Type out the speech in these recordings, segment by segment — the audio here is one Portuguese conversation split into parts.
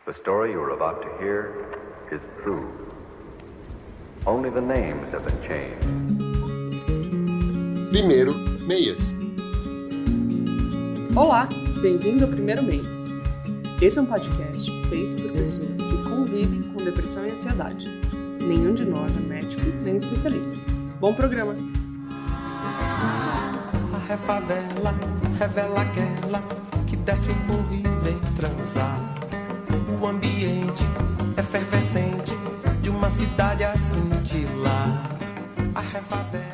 The story you are about to hear is true. Only the names have been changed. Primeiro Meias. Olá, bem-vindo ao Primeiro Mês. Esse é um podcast feito por pessoas que convivem com depressão e ansiedade. Nenhum de nós é médico nem especialista. Bom programa! A favela revela aquela que desce o morro e vem transar. O ambiente efervescente de uma cidade a cintilar.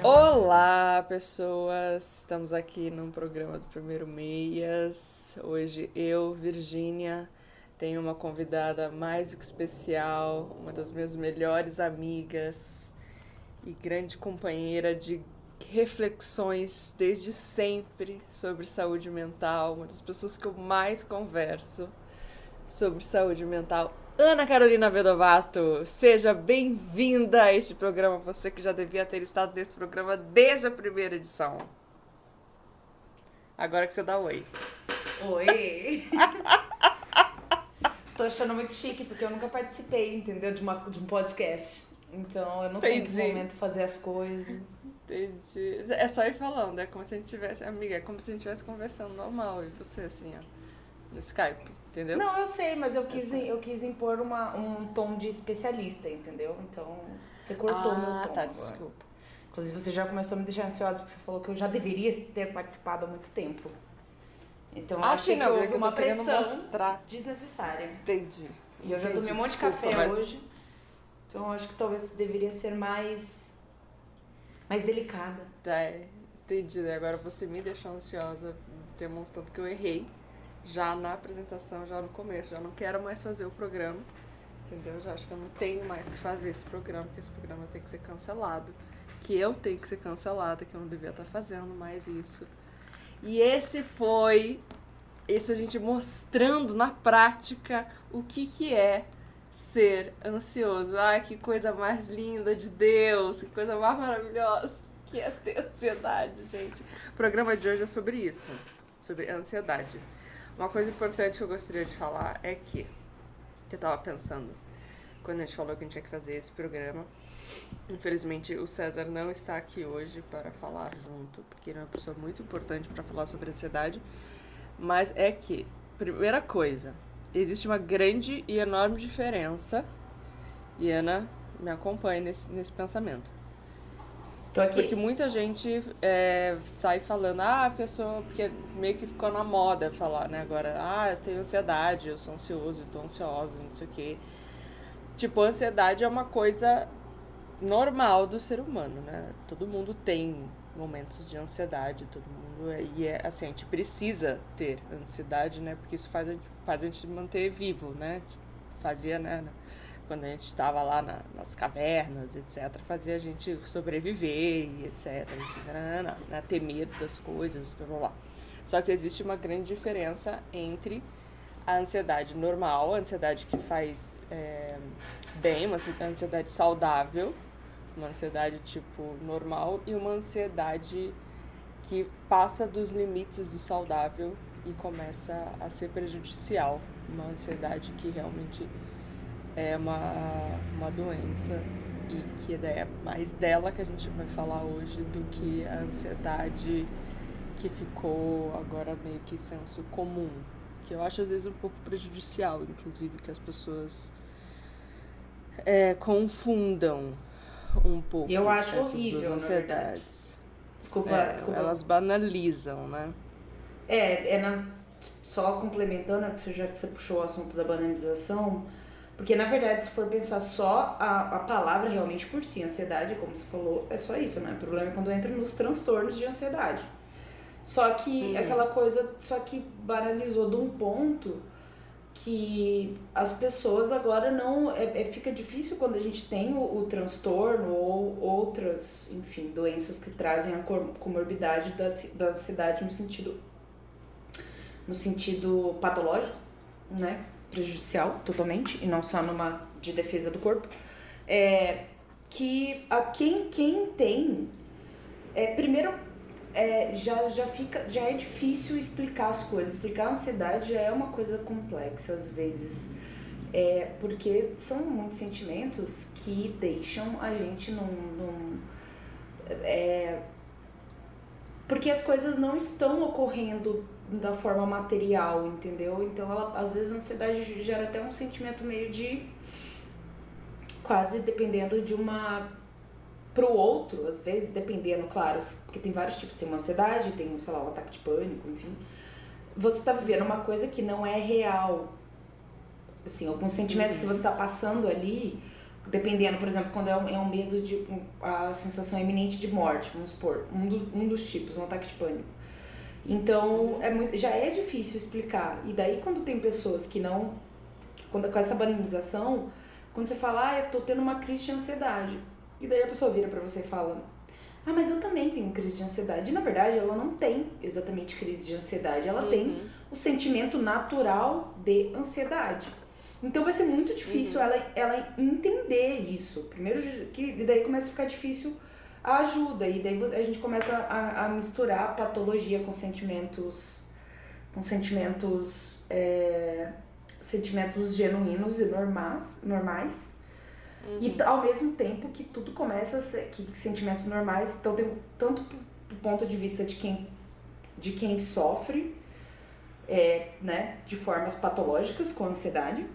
Olá, pessoas! Estamos aqui num programa do Primeiro Meias. Hoje eu, Virgínia, tenho uma convidada mais do que especial, uma das minhas melhores amigas e grande companheira de reflexões desde sempre sobre saúde mental, uma das pessoas que eu mais converso sobre saúde mental, Ana Carolina Vedovato. Seja bem-vinda a este programa, você que já devia ter estado nesse programa desde a primeira edição. Agora que você dá oi. Oi! Tô achando muito chique, porque eu nunca participei, entendeu? De um podcast. Então, eu não sei em que momento fazer as coisas. Entendi. É só ir falando, é como se a gente tivesse... Amiga, é como se a gente estivesse conversando normal. E você, assim, ó, no Skype, entendeu? Não, eu sei, mas eu quis impor um tom de especialista, entendeu? Então, você cortou meu tom. Tá, agora. desculpa. Inclusive, você já começou a me deixar ansiosa, porque você falou que eu já deveria ter participado há muito tempo. Então, eu achei que houve uma pressão desnecessária. Entendi. E eu já tomei um monte de café hoje. Então, eu acho que talvez deveria ser mais delicada. Tá, entendi. Agora você me deixou ansiosa, demonstrando que eu errei já na apresentação, já no começo. Já não quero mais fazer o programa, entendeu? Já acho que eu não tenho mais que fazer esse programa, que esse programa tem que ser cancelado. Que eu tenho que ser cancelada, que eu não devia estar fazendo mais isso. E esse a gente mostrando na prática o que é ser ansioso. Ai, que coisa mais linda de Deus, que coisa mais maravilhosa que é ter ansiedade, gente. O programa de hoje é sobre isso, sobre ansiedade. Uma coisa importante que eu gostaria de falar é que eu tava pensando, quando a gente falou que a gente tinha que fazer esse programa, infelizmente o César não está aqui hoje para falar junto, porque ele é uma pessoa muito importante para falar sobre ansiedade, mas é que, primeira coisa, existe uma grande e enorme diferença, e Ana me acompanha nesse pensamento. Tô aqui. Porque muita gente sai falando, porque meio que ficou na moda falar, né, agora, eu tenho ansiedade, eu sou ansioso, eu tô ansiosa, não sei o quê. Tipo, a ansiedade é uma coisa normal do ser humano, né? Todo mundo tem momentos de ansiedade, todo mundo, assim, a gente precisa ter ansiedade, né, porque isso faz a gente se manter vivo, né, fazia, né, quando a gente estava lá nas cavernas, etc., fazia a gente sobreviver, e etc., né, ter medo das coisas, blá, blá, blá. Só que existe uma grande diferença entre a ansiedade normal, a ansiedade que faz bem, uma ansiedade saudável, uma ansiedade tipo normal, e uma ansiedade que passa dos limites do saudável e começa a ser prejudicial, uma ansiedade que realmente é uma doença e que é mais dela que a gente vai falar hoje do que a ansiedade que ficou agora meio que senso comum, que eu acho às vezes um pouco prejudicial, inclusive, que as pessoas confundam um pouco. Eu acho essas horrível, duas ansiedades. Desculpa. Elas banalizam, né? Só complementando, já que você puxou o assunto da banalização, porque na verdade, se for pensar só a palavra realmente por si, ansiedade, como você falou, é só isso, né? O problema é quando entra nos transtornos de ansiedade. Só que aquela coisa, banalizou de um ponto que as pessoas agora não... fica difícil quando a gente tem o transtorno ou outras, enfim, doenças que trazem a comorbidade da ansiedade no sentido patológico, né? Prejudicial, totalmente, e não só de defesa do corpo. Que quem tem... primeiro... já é difícil explicar as coisas. Explicar a ansiedade já é uma coisa complexa, às vezes. Porque são muitos sentimentos que deixam a gente porque as coisas não estão ocorrendo da forma material, entendeu? Então, às vezes, a ansiedade gera até um sentimento meio de... quase dependendo de uma... pro outro, às vezes, dependendo, claro, porque tem vários tipos. Tem uma ansiedade, tem, sei lá, um ataque de pânico, enfim. Você tá vivendo uma coisa que não é real. Assim, alguns sentimentos que você tá passando ali... Dependendo, por exemplo, quando é um medo de... a sensação iminente de morte, vamos supor. Um dos tipos, um ataque de pânico. Então, já é difícil explicar. E daí, quando tem pessoas que não... com essa banalização, quando você fala, eu tô tendo uma crise de ansiedade. E daí a pessoa vira pra você e fala, mas eu também tenho crise de ansiedade. E, na verdade, ela não tem exatamente crise de ansiedade. Ela tem o sentimento natural de ansiedade. Então vai ser muito difícil ela entender isso. Primeiro, e daí começa a ficar difícil a ajuda. E daí a gente começa a misturar patologia com sentimentos genuínos e normais. E ao mesmo tempo que tudo começa a ser, que sentimentos normais, então tem tanto do ponto de vista de quem sofre, né, de formas patológicas com ansiedade,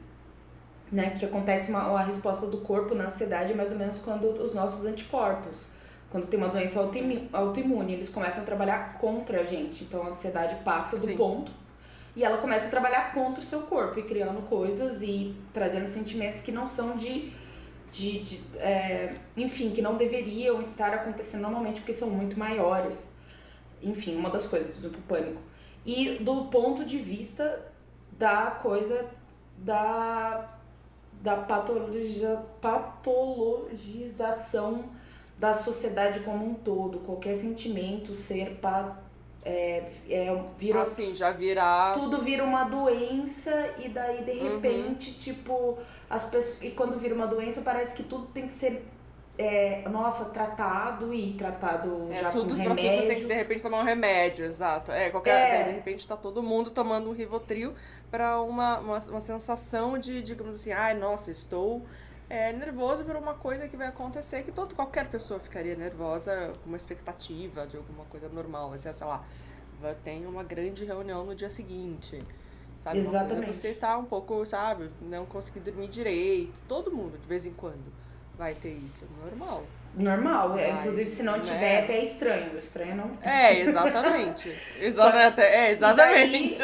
né, que acontece a resposta do corpo na ansiedade mais ou menos quando os nossos anticorpos, quando tem uma doença autoimune, eles começam a trabalhar contra a gente. Então a ansiedade passa do ponto e ela começa a trabalhar contra o seu corpo e criando coisas e trazendo sentimentos que não são enfim, que não deveriam estar acontecendo normalmente porque são muito maiores. Enfim, uma das coisas, por exemplo, o pânico. E do ponto de vista da coisa da patologização da sociedade como um todo, qualquer sentimento vira assim, já virar... tudo vira uma doença e daí de repente, tipo, as pessoas, e quando vira uma doença parece que tudo tem que ser tratado já tudo com pra remédio. Tudo tem que de repente tomar um remédio, exato. De repente tá todo mundo tomando um Rivotril pra uma sensação de, digamos assim, nossa, estou nervoso por uma coisa que vai acontecer, que qualquer pessoa ficaria nervosa com uma expectativa de alguma coisa normal. Assim, sei lá, tem uma grande reunião no dia seguinte, sabe? Exatamente. Você tá um pouco, sabe, não conseguir dormir direito. Todo mundo, de vez em quando, vai ter isso. Normal. Inclusive se não tiver, é até estranho. Estranho não tem. Exatamente. Exatamente. Daí,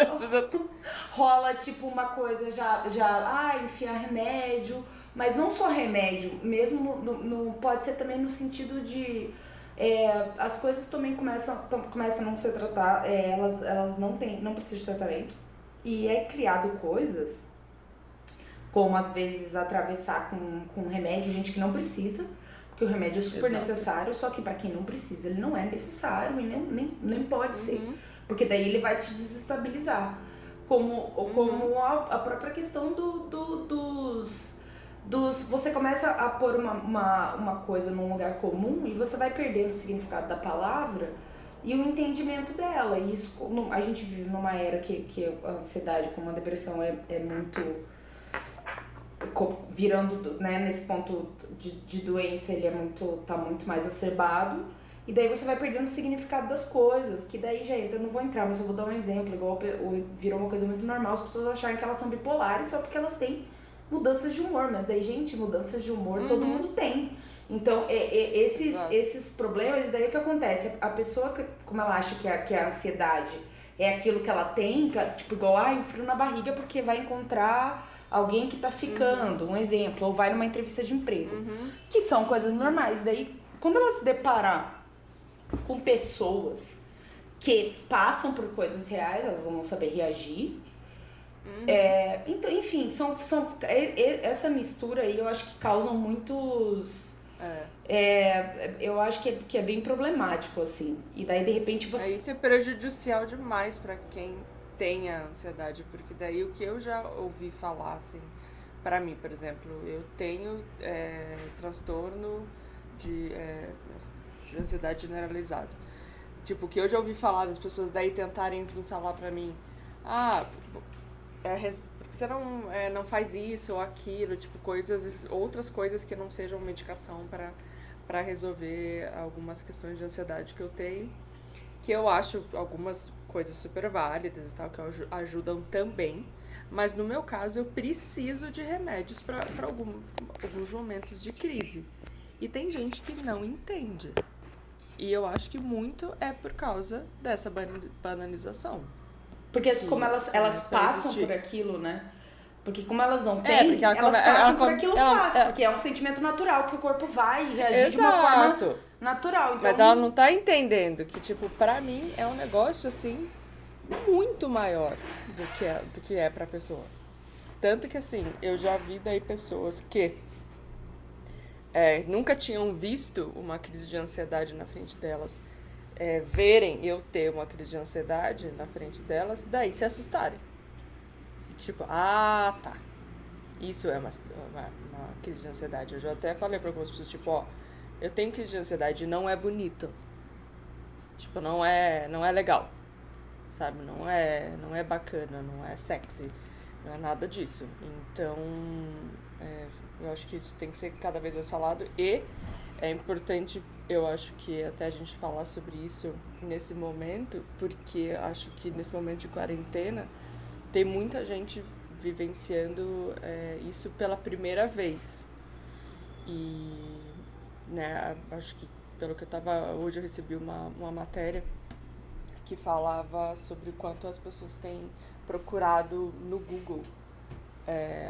rola tipo uma coisa enfiar remédio, mas não só remédio, mesmo pode ser também no sentido de as coisas também começam a não ser tratadas, elas não precisam de tratamento e criado coisas como às vezes atravessar com remédio, gente que não precisa, porque o remédio é super necessário, só que para quem não precisa ele não é necessário e nem pode ser, porque daí ele vai te desestabilizar, como a própria questão dos você começa a pôr uma coisa num lugar comum e você vai perdendo o significado da palavra e o entendimento dela. E isso, a gente vive numa era que a ansiedade, como a depressão, é muito... virando, né, nesse ponto de doença, ele tá muito mais acerbado. E daí você vai perdendo o significado das coisas, que daí já entra, eu não vou entrar, mas eu vou dar um exemplo. Igual virou uma coisa muito normal as pessoas acharem que elas são bipolares só porque elas têm mudanças de humor, mas daí, gente, mudanças de humor todo mundo tem. Então, esses problemas, daí o que acontece? A pessoa, como ela acha que a ansiedade é aquilo que ela tem, tipo, igual, um frio na barriga porque vai encontrar alguém que tá ficando, um exemplo, ou vai numa entrevista de emprego, que são coisas normais. Daí, quando ela se deparar com pessoas que passam por coisas reais, elas vão saber reagir. Então, enfim, essa mistura aí eu acho que causam muitos... eu acho que é bem problemático, assim. E daí, de repente, você... Isso é prejudicial demais pra quem tem a ansiedade, porque daí o que eu já ouvi falar, assim, pra mim, por exemplo, eu tenho transtorno de ansiedade generalizado. Tipo, o que eu já ouvi falar das pessoas daí tentarem vir falar pra mim, por que você não faz isso ou aquilo, tipo, outras coisas que não sejam medicação para resolver algumas questões de ansiedade que eu tenho, que eu acho algumas coisas super válidas e tal, que ajudam também, mas no meu caso eu preciso de remédios para alguns momentos de crise. E tem gente que não entende. E eu acho que muito é por causa dessa banalização. Porque como elas passam existir. por aquilo, né? Porque como elas não têm, porque elas passam por aquilo fácil, porque é um sentimento natural, que o corpo vai reagir de uma forma natural. Então... Mas ela não tá entendendo que, tipo, pra mim é um negócio, assim, muito maior do que é pra pessoa. Tanto que, assim, eu já vi daí pessoas que nunca tinham visto uma crise de ansiedade na frente delas, verem eu ter uma crise de ansiedade na frente delas, daí se assustarem. Tipo, tá. Isso é uma crise de ansiedade. Eu já até falei pra algumas pessoas, tipo, eu tenho crise de ansiedade e não é bonito. Tipo, não é legal. Sabe? Não é bacana, não é sexy. Não é nada disso. Então, eu acho que isso tem que ser cada vez mais falado. E é importante, eu acho que até a gente falar sobre isso nesse momento, porque acho que nesse momento de quarentena tem muita gente vivenciando isso pela primeira vez. E, né, acho que pelo que hoje eu recebi uma matéria que falava sobre quanto as pessoas têm procurado no Google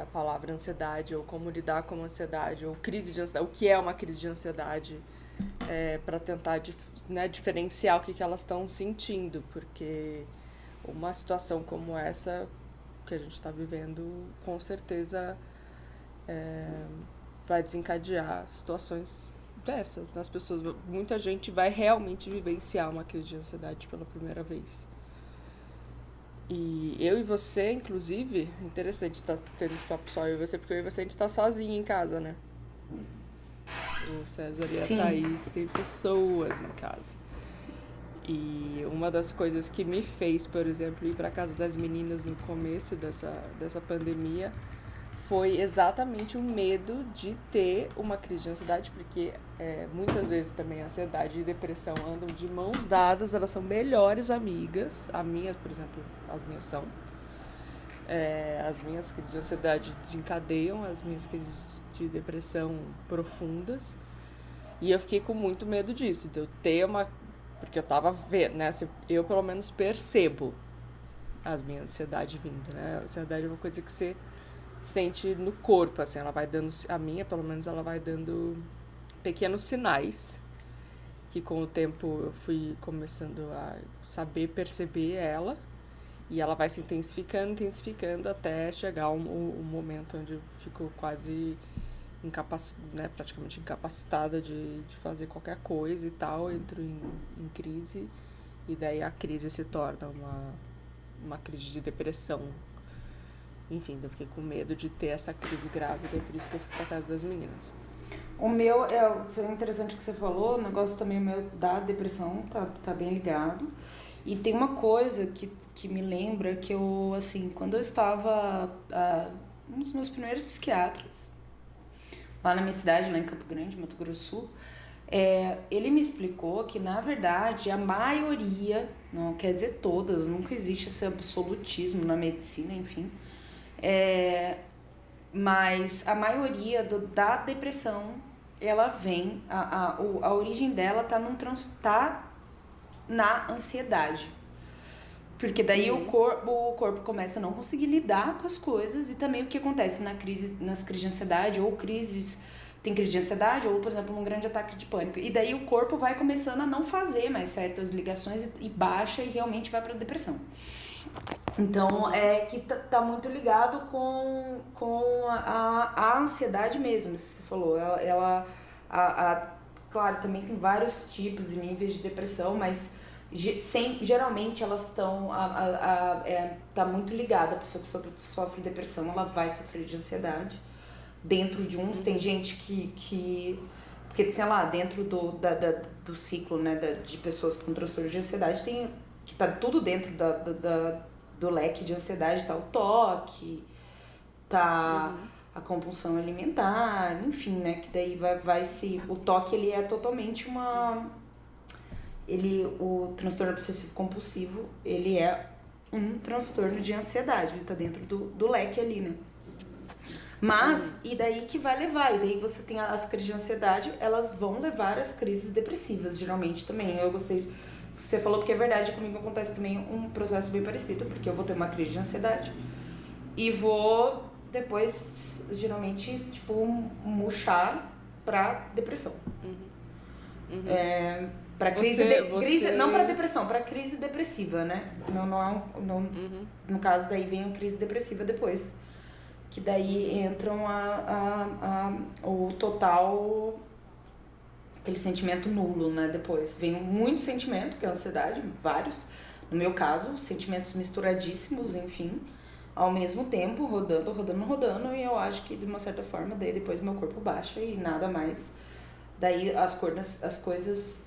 a palavra ansiedade, ou como lidar com a ansiedade, ou crise de ansiedade, o que é uma crise de ansiedade, para tentar diferenciar o que elas estão sentindo, porque uma situação como essa que a gente está vivendo, com certeza vai desencadear situações dessas nas pessoas. Muita gente vai realmente vivenciar uma crise de ansiedade pela primeira vez. E eu e você, inclusive, interessante estar tendo esse papo só eu e você, porque eu e você a gente está sozinho em casa, né? O César e a Thaís têm pessoas em casa. E uma das coisas que me fez, por exemplo, ir para casa das meninas no começo dessa pandemia foi exatamente o medo de ter uma crise de ansiedade, porque muitas vezes também a ansiedade e depressão andam de mãos dadas, elas são melhores amigas. A minha, por exemplo, as minhas são. As minhas crises de ansiedade desencadeiam as minhas crises de depressão profundas. E eu fiquei com muito medo disso, de eu ter porque eu tava vendo, né? Assim, eu pelo menos percebo as minhas ansiedades vindo, né? A ansiedade é uma coisa que você sente no corpo, assim, ela vai dando, a minha pelo menos, ela vai dando pequenos sinais que com o tempo eu fui começando a saber perceber ela, e ela vai se intensificando até chegar um momento onde eu fico quase praticamente incapacitada de fazer qualquer coisa e tal, entro em crise, e daí a crise se torna uma crise de depressão. Enfim, eu fiquei com medo de ter essa crise grávida, por isso que eu fui pra casa das meninas. O meu, é interessante que você falou, o negócio também meu da depressão tá bem ligado. E tem uma coisa que me lembra que eu, assim, quando eu estava, um dos meus primeiros psiquiatras, lá na minha cidade, lá em Campo Grande, Mato Grosso do Sul, ele me explicou que, na verdade, a maioria, não quer dizer todas, nunca existe esse absolutismo na medicina, enfim, mas a maioria da depressão, ela vem, a origem dela tá na ansiedade. Porque daí o corpo começa a não conseguir lidar com as coisas, e também o que acontece nas crises de ansiedade, ou tem crise de ansiedade, ou, por exemplo, um grande ataque de pânico. E daí o corpo vai começando a não fazer mais certas ligações e baixa e realmente vai para a depressão. Então, que tá muito ligado com a ansiedade mesmo, isso que você falou. Claro, também tem vários tipos e níveis de depressão, mas geralmente elas estão tá muito ligada. A pessoa que sofre depressão, ela vai sofrer de ansiedade. Dentro de uns, tem gente que porque, sei lá, dentro do ciclo, né, de pessoas com transtorno de ansiedade, que tá tudo dentro do leque de ansiedade, tá o toque, tá a compulsão alimentar, enfim, né? Que daí vai se... O TOC, ele é totalmente o transtorno obsessivo compulsivo, ele é um transtorno de ansiedade, ele tá dentro do leque ali, né? Mas, e daí que vai levar? E daí você tem as crises de ansiedade, elas vão levar às crises depressivas, geralmente também. Eu gostei, você falou porque é verdade, comigo acontece também um processo bem parecido, porque eu vou ter uma crise de ansiedade e vou depois, geralmente, tipo, murchar pra depressão. Pra crise, crise, não pra depressão, pra crise depressiva, né? No caso, daí vem a crise depressiva depois. Que daí entram o total, aquele sentimento nulo, né? Depois vem muito sentimento, que é a ansiedade, vários. No meu caso, sentimentos misturadíssimos, enfim, ao mesmo tempo, rodando, e eu acho que de uma certa forma, daí depois meu corpo baixa e nada mais. Daí as coisas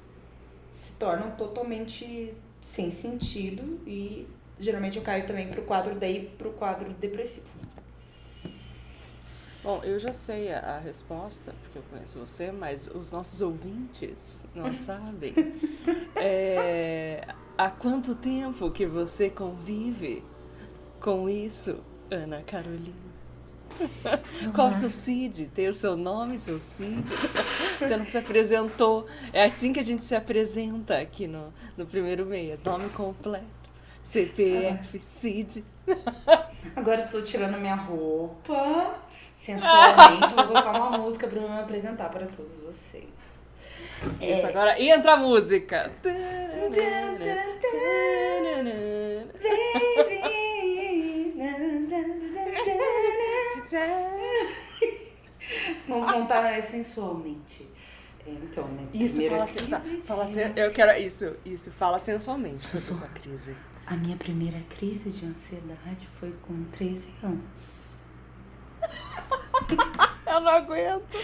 se tornam totalmente sem sentido e geralmente eu caio também pro quadro depressivo. Bom, eu já sei a resposta, porque eu conheço você, mas os nossos ouvintes não sabem. Há quanto tempo que você convive com isso, Ana Carolina? Qual o seu CID? Tem o seu nome, seu CID? Você não se apresentou. É assim que a gente se apresenta aqui no primeiro mês. Nome completo, CPF, CID. Agora estou tirando minha roupa, sensualmente, vou colocar uma música para me apresentar para todos vocês. Isso, agora. E entra a música. Vamos contar sensualmente. Então, minha primeira crise. Eu quero isso. Fala sensualmente sobre essa crise. A minha primeira crise de ansiedade foi com 13 anos. Eu não aguento.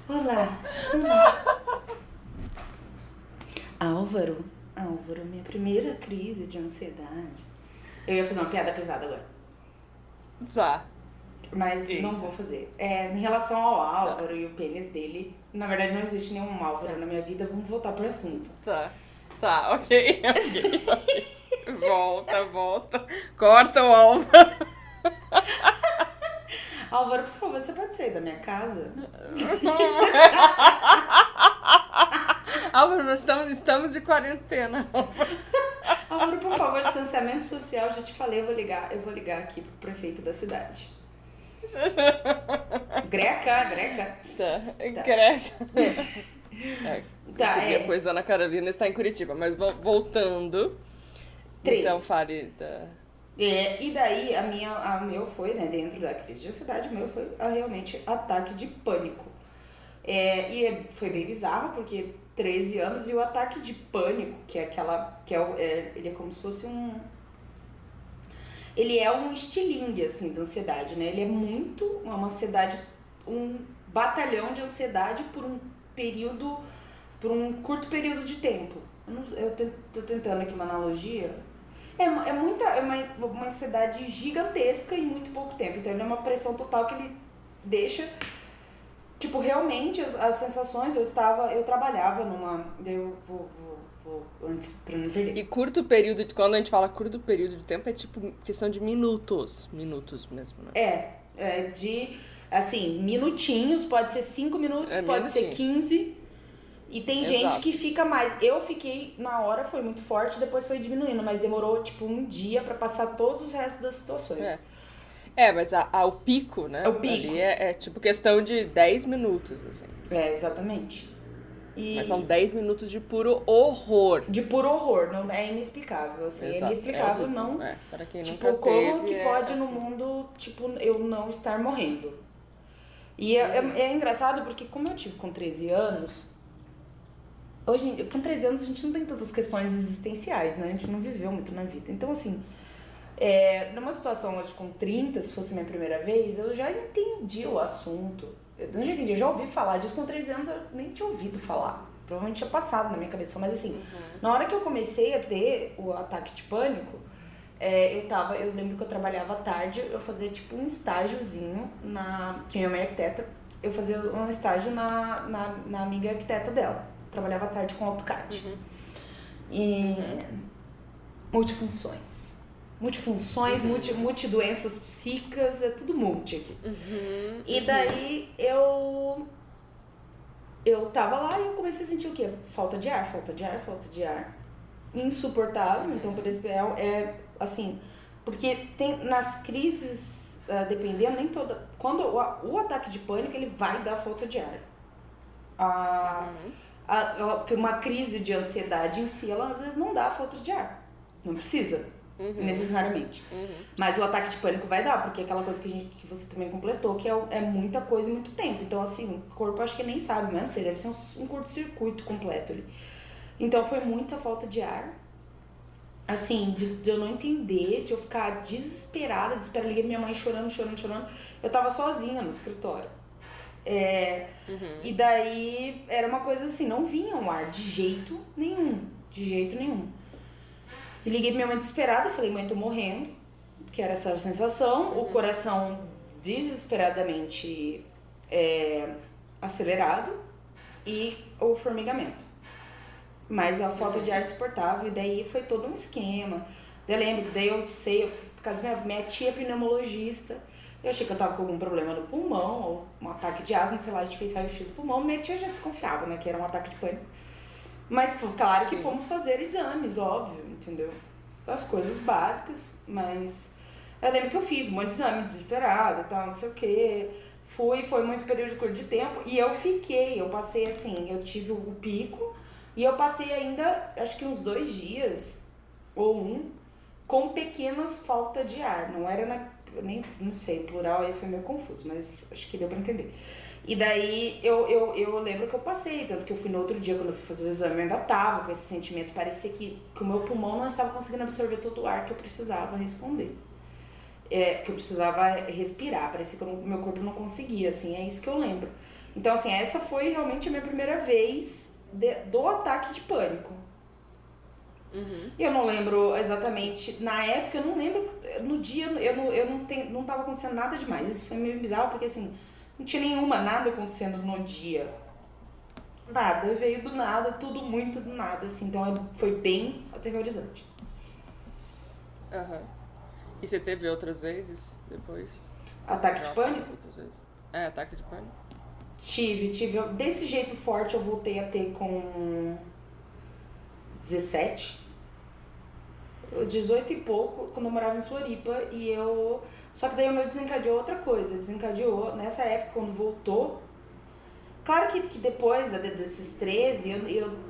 Olá. Álvaro, minha primeira crise de ansiedade. Eu ia fazer uma piada pesada agora. Tá. Mas não vou fazer. Em relação ao Álvaro e o pênis dele, na verdade não existe nenhum Álvaro na minha vida, vamos voltar pro assunto. Tá, ok. Volta. Corta o Álvaro. Álvaro, por favor, você pode sair da minha casa? Álvaro, nós estamos de quarentena. Álvaro, por favor, distanciamento social, já te falei, eu vou ligar aqui pro prefeito da cidade. Greca. Depois a Ana Carolina está em Curitiba, mas voltando. 13. Então fale. E daí a meu foi, né, dentro da crise de ansiedade, o meu foi realmente ataque de pânico. Foi bem bizarro, porque 13 anos e o ataque de pânico, que é ele é como se fosse ele é um estilingue, assim, da ansiedade, né? Ele é muito uma ansiedade, um batalhão de ansiedade por um curto período de tempo. Eu tô tentando aqui uma analogia. É uma ansiedade gigantesca em muito pouco tempo. Então, ele é uma pressão total que ele deixa... Tipo, realmente, as sensações, eu trabalhava numa... Eu vou antes, pra não perder. E quando a gente fala curto período de tempo, é tipo questão de minutos mesmo, né? Assim, minutinhos, pode ser 5 minutos, pode ser 15... E tem gente que fica mais. Eu fiquei, na hora foi muito forte, depois foi diminuindo, mas demorou tipo um dia pra passar todos os restos das situações. Mas o pico, né? O pico. Ali é tipo questão de 10 minutos, assim. Exatamente. Mas são 10 minutos de puro horror. De puro horror, não é inexplicável, assim. Exato. É inexplicável, não. Para quem tipo, nunca como teve, que pode assim. no mundo, tipo, eu não estar morrendo. E é engraçado porque como eu tive com 13 anos... Hoje, com 13 anos, a gente não tem tantas questões existenciais, né? A gente não viveu muito na vida. Então, assim, numa situação hoje com 30, se fosse minha primeira vez, eu já entendi o assunto. Eu já ouvi falar disso. Com 13 anos, eu nem tinha ouvido falar. Provavelmente tinha passado na minha cabeça. Mas, assim, na hora que eu comecei a ter o ataque de pânico, eu lembro que eu trabalhava à tarde, eu fazia tipo um estágiozinho que minha mãe é arquiteta, eu fazia um estágio na amiga arquiteta dela. Trabalhava à tarde com AutoCAD. E multifunções, multidoenças psíquicas, é tudo multi aqui. E daí eu tava lá e eu comecei a sentir o quê? Falta de ar. Insuportável, então por isso assim, porque tem nas crises, dependendo, nem toda, quando o ataque de pânico, ele vai dar falta de ar. Uma crise de ansiedade em si, ela às vezes não dá falta de ar, não precisa, necessariamente. Mas o ataque de pânico vai dar, porque é aquela coisa que você também completou, que é muita coisa e muito tempo. Então assim, o corpo acho que nem sabe, mas não sei, deve ser um curto-circuito completo ali. Então foi muita falta de ar, assim, de eu não entender, de eu ficar desesperada, liguei minha mãe chorando. Eu tava sozinha no escritório. E daí era uma coisa assim, não vinha um ar de jeito nenhum. E liguei pra minha mãe desesperada, falei, mãe, tô morrendo, que era essa sensação, o coração desesperadamente acelerado e o formigamento. Mas a falta de ar insuportável, e daí foi todo um esquema. Eu lembro, por causa da minha tia é pneumologista, eu achei que eu tava com algum problema no pulmão, ou um ataque de asma, sei lá, a gente fez raio-x do pulmão, minha tia já desconfiava, né, que era um ataque de pânico. Mas claro que fomos fazer exames, óbvio, entendeu? As coisas básicas, mas eu lembro que eu fiz um monte de exame, desesperada e tal, não sei o quê. Foi muito período curto de tempo, e eu passei assim, eu tive o pico, e eu passei ainda, acho que uns 2 dias, ou com pequenas faltas de ar. Não era não sei, plural aí foi meio confuso, mas acho que deu pra entender. E daí eu lembro que eu passei, tanto que eu fui no outro dia, quando eu fui fazer o exame, eu ainda tava com esse sentimento, parecia que o meu pulmão não estava conseguindo absorver todo o ar que eu precisava responder. Que eu precisava respirar, parecia que o meu corpo não conseguia, assim, é isso que eu lembro. Então, assim, essa foi realmente a minha primeira vez do ataque de pânico. Eu não lembro exatamente, na época eu não lembro, no dia não tava acontecendo nada demais. Isso foi meio bizarro, porque assim, não tinha nada acontecendo no dia. Nada, veio do nada, tudo muito do nada, assim, então foi bem aterrorizante. E você teve outras vezes depois? Ataque de pânico? Outras vezes? Ataque de pânico? Tive. Desse jeito forte eu voltei a ter com 17. 18 e pouco, quando eu morava em Floripa, só que daí o meu desencadeou outra coisa. Desencadeou, nessa época, quando voltou. Claro que depois desses 13,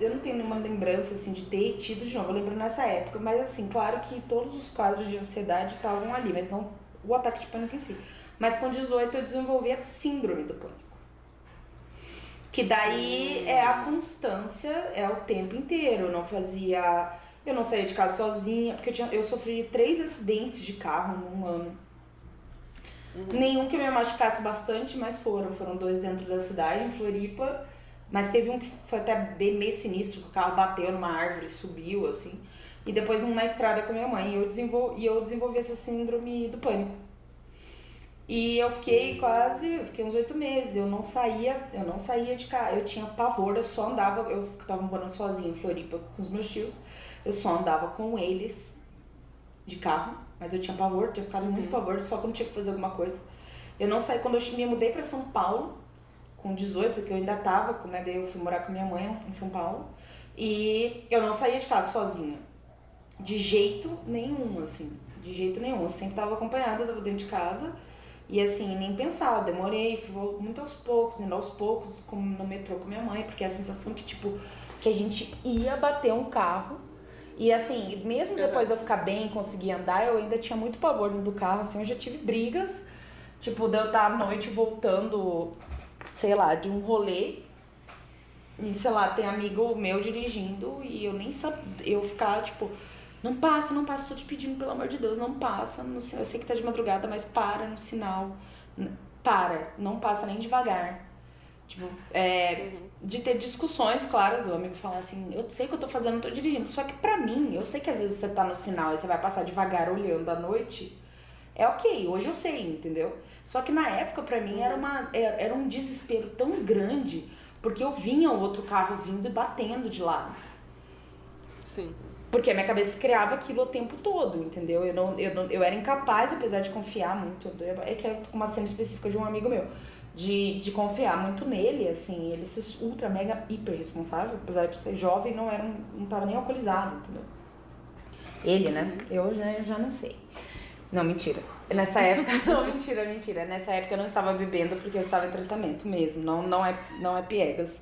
eu não tenho nenhuma lembrança, assim, de ter tido de novo. Eu lembro nessa época, mas assim, claro que todos os quadros de ansiedade estavam ali, mas não o ataque de pânico em si. Mas com 18 eu desenvolvi a síndrome do pânico. Que daí é a constância, é o tempo inteiro. Eu não saía de casa sozinha, porque eu sofri 3 acidentes de carro num ano. Nenhum que eu me machucasse bastante, mas foram 2 dentro da cidade, em Floripa. Mas teve um que foi até bem meio sinistro, que o carro bateu numa árvore, subiu, assim. E depois um na estrada com a minha mãe. E eu desenvolvi essa síndrome do pânico. E eu fiquei uns 8 meses, eu não saía de casa, eu tinha pavor, eu só andava, eu tava morando sozinha em Floripa com os meus tios, eu só andava com eles de carro, mas eu tinha pavor, tinha ficado muito pavor, só quando tinha que fazer alguma coisa. Eu não saí, quando eu me mudei pra São Paulo, com 18, que eu ainda tava, né, daí eu fui morar com minha mãe em São Paulo, e eu não saía de casa sozinha, de jeito nenhum, assim, eu sempre tava acompanhada, tava dentro de casa. E assim, nem pensar, eu demorei, fui muito aos poucos, indo aos poucos, como no metrô com minha mãe, porque a sensação que a gente ia bater um carro. E assim, mesmo depois de eu ficar bem, conseguir andar, eu ainda tinha muito pavor do carro, assim, eu já tive brigas, tipo, de eu estar à noite voltando, sei lá, de um rolê, e sei lá, tem amigo meu dirigindo, e eu nem sabia, eu ficar, tipo... Não passa, tô te pedindo, pelo amor de Deus, não passa no sinal. Eu sei que tá de madrugada, mas para no sinal. Não passa nem devagar. Tipo, de ter discussões, claro, do amigo falar assim, eu sei que eu tô fazendo, tô dirigindo. Só que pra mim, eu sei que às vezes você tá no sinal e você vai passar devagar olhando à noite. É ok, hoje eu sei, entendeu? Só que na época, pra mim, era um desespero tão grande, porque eu vinha o outro carro vindo e batendo de lado. Sim. Porque a minha cabeça criava aquilo o tempo todo, entendeu? Eu era incapaz, apesar de confiar muito. É que eu tô com uma cena específica de um amigo meu. De confiar muito nele, assim. Ele se ultra, mega, hiper responsável. Apesar de ser jovem, não tava nem alcoolizado, entendeu? Ele, né? Eu já não sei. Não, mentira. Nessa época... Não, mentira. Nessa época eu não estava bebendo porque eu estava em tratamento mesmo. Não é piegas.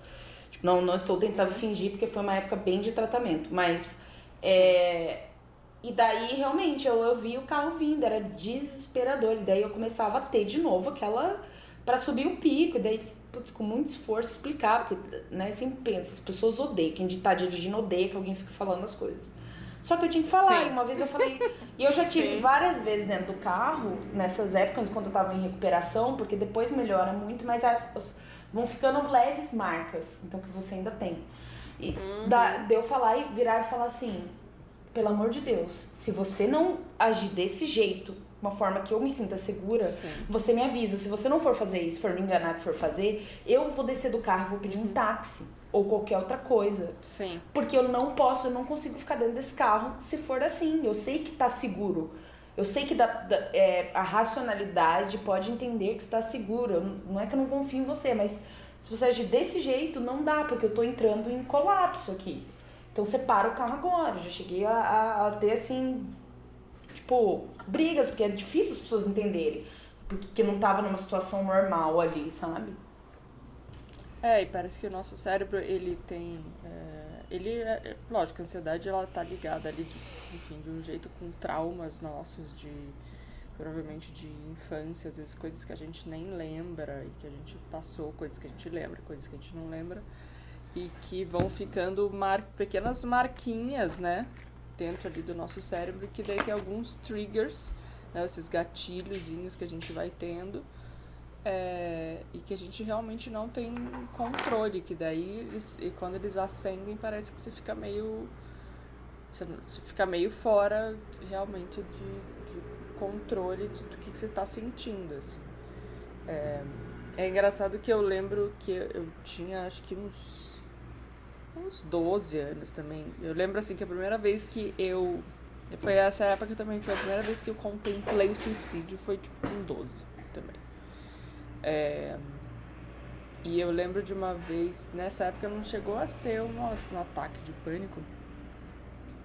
Tipo, não estou tentando fingir porque foi uma época bem de tratamento. Mas... E daí, realmente, eu vi o carro vindo. Era desesperador. E daí eu começava a ter de novo aquela... Pra subir o pico. E daí, putz, com muito esforço explicar. Porque, né, eu sempre penso, as pessoas odeiam. Quem tá dirigindo odeia que alguém fique falando as coisas. Só que eu tinha que falar, e uma vez eu falei... E eu já tive várias vezes dentro do carro, nessas épocas, quando eu tava em recuperação, porque depois melhora muito, mas vão ficando leves marcas, então que você ainda tem. E de eu falar e virar e falar assim, pelo amor de Deus, se você não agir desse jeito, uma forma que eu me sinta segura, você me avisa. Se você não for fazer isso, for me enganar que for fazer, eu vou descer do carro, vou pedir um táxi. Ou qualquer outra coisa. Sim. Porque eu não consigo ficar dentro desse carro se for assim. Eu sei que tá seguro. Eu sei que a racionalidade pode entender que está seguro. Não é que eu não confio em você, mas se você agir desse jeito, não dá, porque eu tô entrando em colapso aqui. Então separa o carro agora. Eu já cheguei a ter, assim, tipo, brigas, porque é difícil as pessoas entenderem. Porque não tava numa situação normal ali, sabe? E parece que o nosso cérebro, ele tem... lógico, a ansiedade, ela tá ligada ali, enfim, de um jeito com traumas nossos, provavelmente de infância, às vezes coisas que a gente nem lembra e que a gente passou, coisas que a gente lembra, coisas que a gente não lembra, e que vão ficando pequenas marquinhas, né, dentro ali do nosso cérebro, que daí tem alguns triggers, né, esses gatilhozinhos que a gente vai tendo, e que a gente realmente não tem controle, que daí quando eles acendem parece que você fica meio fora realmente de controle do que você está sentindo, assim. É engraçado que eu lembro que eu tinha acho que uns 12 anos também. Eu lembro assim que a primeira vez que foi essa época também, foi a primeira vez que eu contemplei o suicídio, foi tipo com 12 também. E eu lembro de uma vez, nessa época não chegou a ser um ataque de pânico,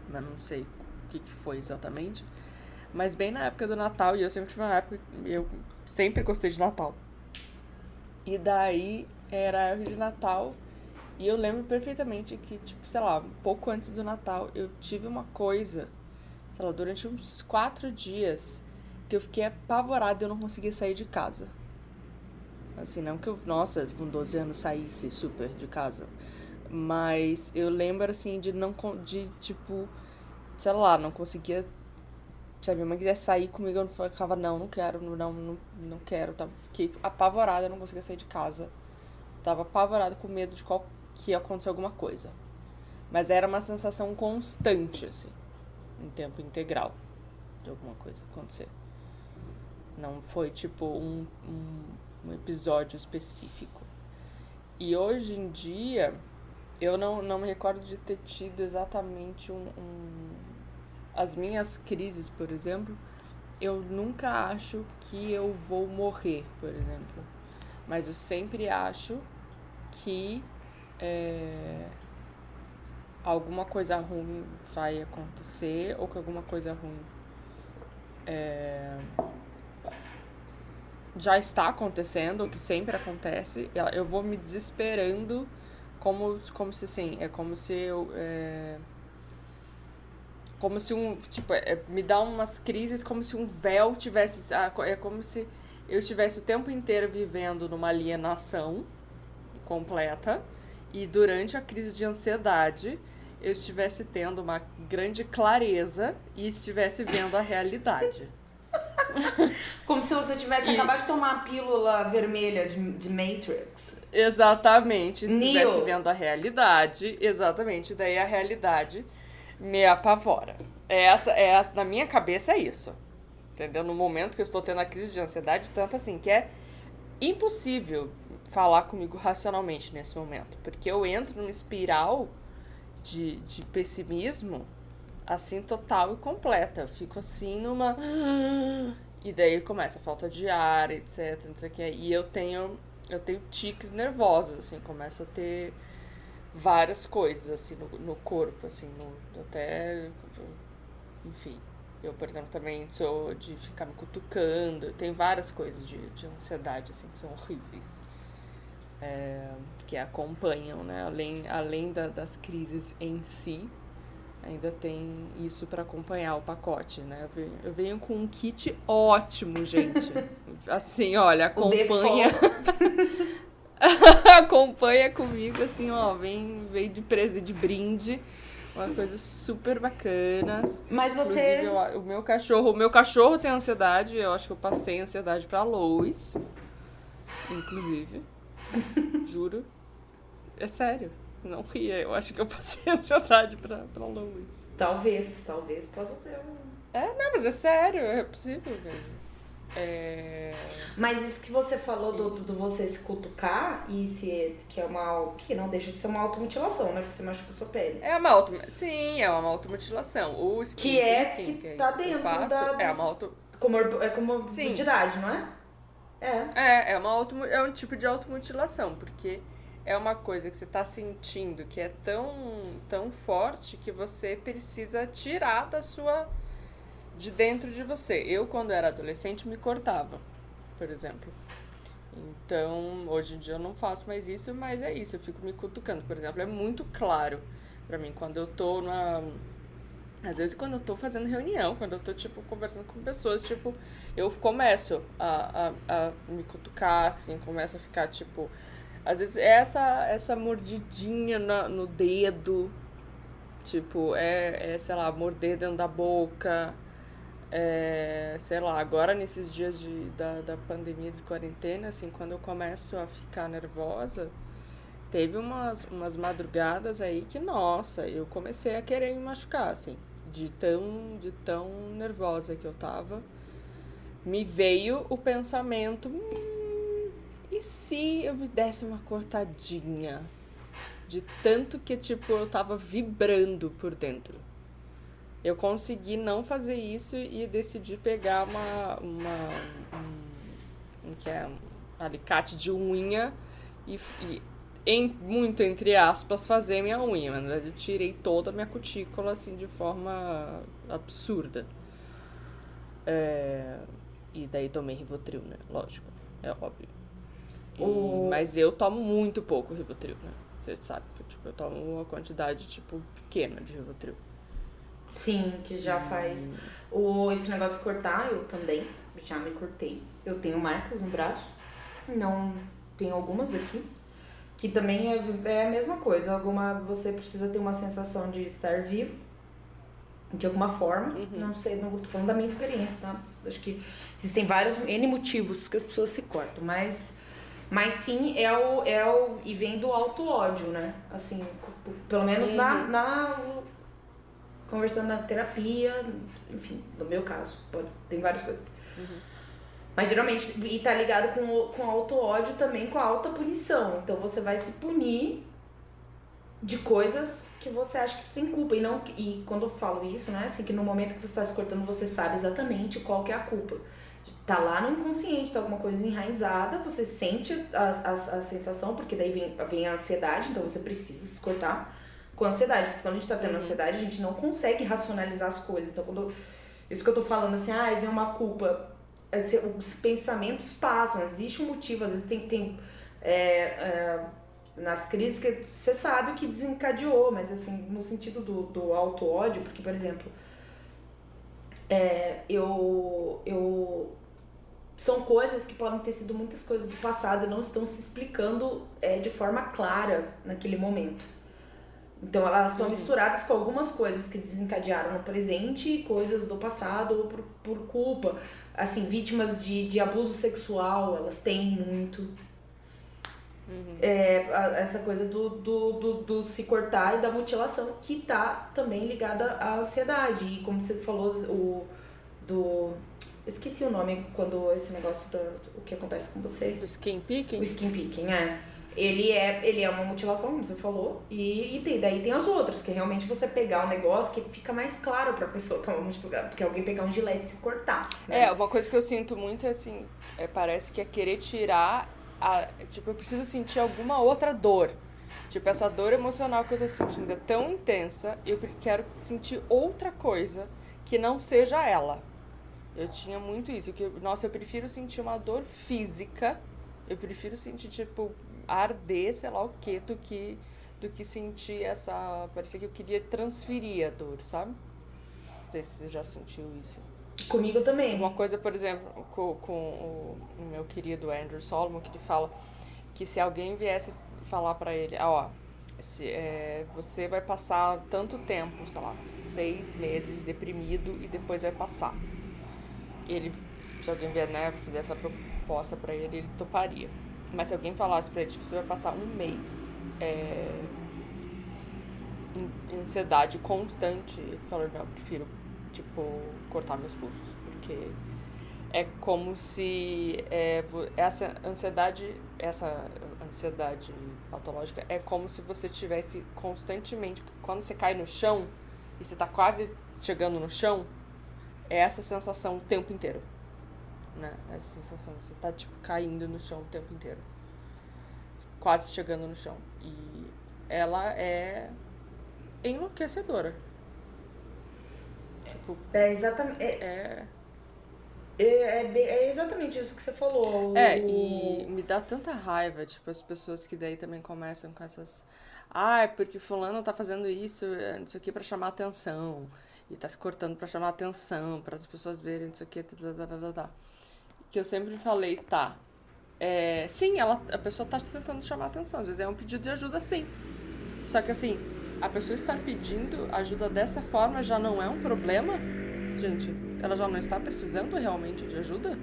mas não sei o que foi exatamente, mas bem na época do Natal, e eu sempre tive uma época, eu sempre gostei de Natal, e daí era a época de Natal, e eu lembro perfeitamente que, tipo, sei lá, um pouco antes do Natal, eu tive uma coisa, sei lá, durante uns 4 dias, que eu fiquei apavorada e eu não conseguia sair de casa. Assim, não que eu, nossa, com 12 anos saísse super de casa. Mas eu lembro, assim, de tipo, sei lá, não conseguia... Se a minha mãe quisesse sair comigo, eu ficava, não quero, não quero. Fiquei apavorada, eu não conseguia sair de casa. Tava apavorada, com medo de que ia acontecer alguma coisa. Mas era uma sensação constante, assim, em tempo integral, de alguma coisa acontecer. Não foi, tipo, um episódio específico. E hoje em dia, eu não me recordo de ter tido exatamente as minhas crises, por exemplo, eu nunca acho que eu vou morrer, por exemplo. Mas eu sempre acho que alguma coisa ruim vai acontecer, ou que alguma coisa ruim já está acontecendo, o que sempre acontece, eu vou me desesperando como se assim, como se eu... como se me dá umas crises como se um véu tivesse... É como se eu estivesse o tempo inteiro vivendo numa alienação completa e durante a crise de ansiedade eu estivesse tendo uma grande clareza e estivesse vendo a realidade. Como se você tivesse acabado de tomar a pílula vermelha de Matrix. Exatamente, se Neo. estivesse vendo a realidade, exatamente, daí a realidade me apavora. Na minha cabeça é isso, entendeu? No momento que eu estou tendo a crise de ansiedade, tanto assim, que é impossível falar comigo racionalmente nesse momento, porque eu entro numa espiral de pessimismo, assim, total e completa. Eu fico assim numa... E daí começa a falta de ar, etc, não sei o que. E eu tenho tiques nervosos, assim, começo a ter várias coisas, assim, no corpo, assim, até... Enfim, eu, por exemplo, também sou de ficar me cutucando. Tem várias coisas de ansiedade, assim, que são horríveis. Que acompanham, né? Além das crises em si, ainda tem isso para acompanhar o pacote, né? Eu venho com um kit ótimo, gente. Assim, olha, acompanha. Acompanha comigo, assim, ó, vem de presente, de brinde. Uma coisa super bacana. Mas você... Inclusive, o meu cachorro tem ansiedade. Eu acho que eu passei ansiedade pra Lois. Inclusive. Juro. É sério. Não ria. Eu acho que eu passei ansiedade pra Lois. Talvez possa ter Não, mas é sério. É possível, velho. Mas isso que você falou do você se cutucar, que é que não deixa de ser uma automutilação, né? Porque você machuca a sua pele. Sim, é uma automutilação. O skin que tá dentro da comorbidade, não é? É um tipo de automutilação, porque é uma coisa que você tá sentindo que é tão forte que você precisa tirar de dentro de você. Eu, quando era adolescente, me cortava, por exemplo. Então, hoje em dia eu não faço mais isso, mas é isso, eu fico me cutucando. Por exemplo, é muito claro pra mim quando eu tô às vezes quando eu tô fazendo reunião, quando eu tô, tipo, conversando com pessoas, tipo, eu começo a me cutucar, assim, começo a ficar, tipo... Às vezes é essa mordidinha no dedo, tipo, sei lá, morder dentro da boca... sei lá, agora nesses dias da pandemia de quarentena, assim, quando eu começo a ficar nervosa, teve umas madrugadas aí que, nossa, eu comecei a querer me machucar, assim, de tão nervosa que eu tava. Me veio o pensamento, e se eu me desse uma cortadinha? De tanto que, tipo, eu tava vibrando por dentro. Eu consegui não fazer isso e decidi pegar um alicate de unha e muito entre aspas, fazer minha unha. Na verdade, eu tirei toda a minha cutícula, assim, de forma absurda. E daí tomei Rivotril, né? Lógico, é óbvio. Mas eu tomo muito pouco Rivotril, né? Você sabe que tipo, eu tomo uma quantidade, tipo, pequena de Rivotril. Sim, que já faz... Esse negócio de cortar, eu também já me cortei. Eu tenho marcas no braço, não tenho algumas aqui, que também é a mesma coisa. Você precisa ter uma sensação de estar vivo, de alguma forma. Não sei, não tô falando da minha experiência, tá? Acho que existem vários N motivos que as pessoas se cortam, mas sim, e vem do auto-ódio, né? Assim, pelo menos conversando na terapia, enfim, no meu caso, tem várias coisas. Mas geralmente, e tá ligado com auto-ódio também, com a auto-punição. Então você vai se punir de coisas que você acha que você tem culpa. E quando eu falo isso, né, assim, que no momento que você tá se cortando, você sabe exatamente qual que é a culpa. Tá lá no inconsciente, tá alguma coisa enraizada, você sente a sensação, porque daí vem a ansiedade, então você precisa se cortar com ansiedade, porque quando a gente tá tendo ansiedade, a gente não consegue racionalizar as coisas. Então, isso que eu tô falando, assim, vem uma culpa, os pensamentos passam, existe um motivo, às vezes tem nas crises que você sabe o que desencadeou, mas assim, no sentido do auto-ódio, porque, por exemplo, são coisas que podem ter sido muitas coisas do passado e não estão se explicando de forma clara naquele momento. Então elas estão misturadas com algumas coisas que desencadearam no presente, coisas do passado ou por culpa. Assim, vítimas de abuso sexual, elas têm muito. Essa coisa do se cortar e da mutilação, que tá também ligada à ansiedade. E como você falou, eu esqueci o nome quando esse negócio o que acontece com você. O skin picking? O skin picking, Ele é uma mutilação, como você falou, e daí tem as outras, que é realmente você pegar um negócio que fica mais claro pra pessoa, que alguém pegar um gilete e se cortar. Né? Uma coisa que eu sinto muito é assim, parece que é querer tirar tipo, eu preciso sentir alguma outra dor. Tipo, essa dor emocional que eu tô sentindo é tão intensa, eu quero sentir outra coisa que não seja ela. Eu tinha muito isso, eu prefiro sentir uma dor física, eu prefiro sentir, tipo, arder, sei lá o quê, do que sentir essa... Parecia que eu queria transferir a dor, sabe? Não sei se você já sentiu isso. Comigo também. Uma coisa, por exemplo, com o meu querido Andrew Solomon, que ele fala que se alguém viesse falar pra ele, você vai passar tanto tempo, sei lá, 6 meses deprimido e depois vai passar. Se alguém vier, né, fizer essa proposta pra ele, ele toparia. Mas se alguém falasse pra ele, tipo, você vai passar 1 mês em ansiedade constante, ele falou, não, eu prefiro, tipo, cortar meus pulsos, porque é como se essa ansiedade patológica é como se você tivesse constantemente, quando você cai no chão e você tá quase chegando no chão, é essa sensação o tempo inteiro, né? Essa sensação de você tá, tipo, caindo no chão o tempo inteiro, quase chegando no chão, e ela é enlouquecedora. Tipo, é exatamente isso que você falou. E me dá tanta raiva, tipo, as pessoas que daí também começam com essas... porque fulano tá fazendo isso, não sei o que, pra chamar atenção. E tá se cortando pra chamar atenção, para as pessoas verem, não sei o que, Que eu sempre falei, sim, a pessoa tá tentando chamar atenção, às vezes é um pedido de ajuda, sim. Só que assim, a pessoa estar pedindo ajuda dessa forma já não é um problema? Gente, ela já não está precisando realmente de ajuda?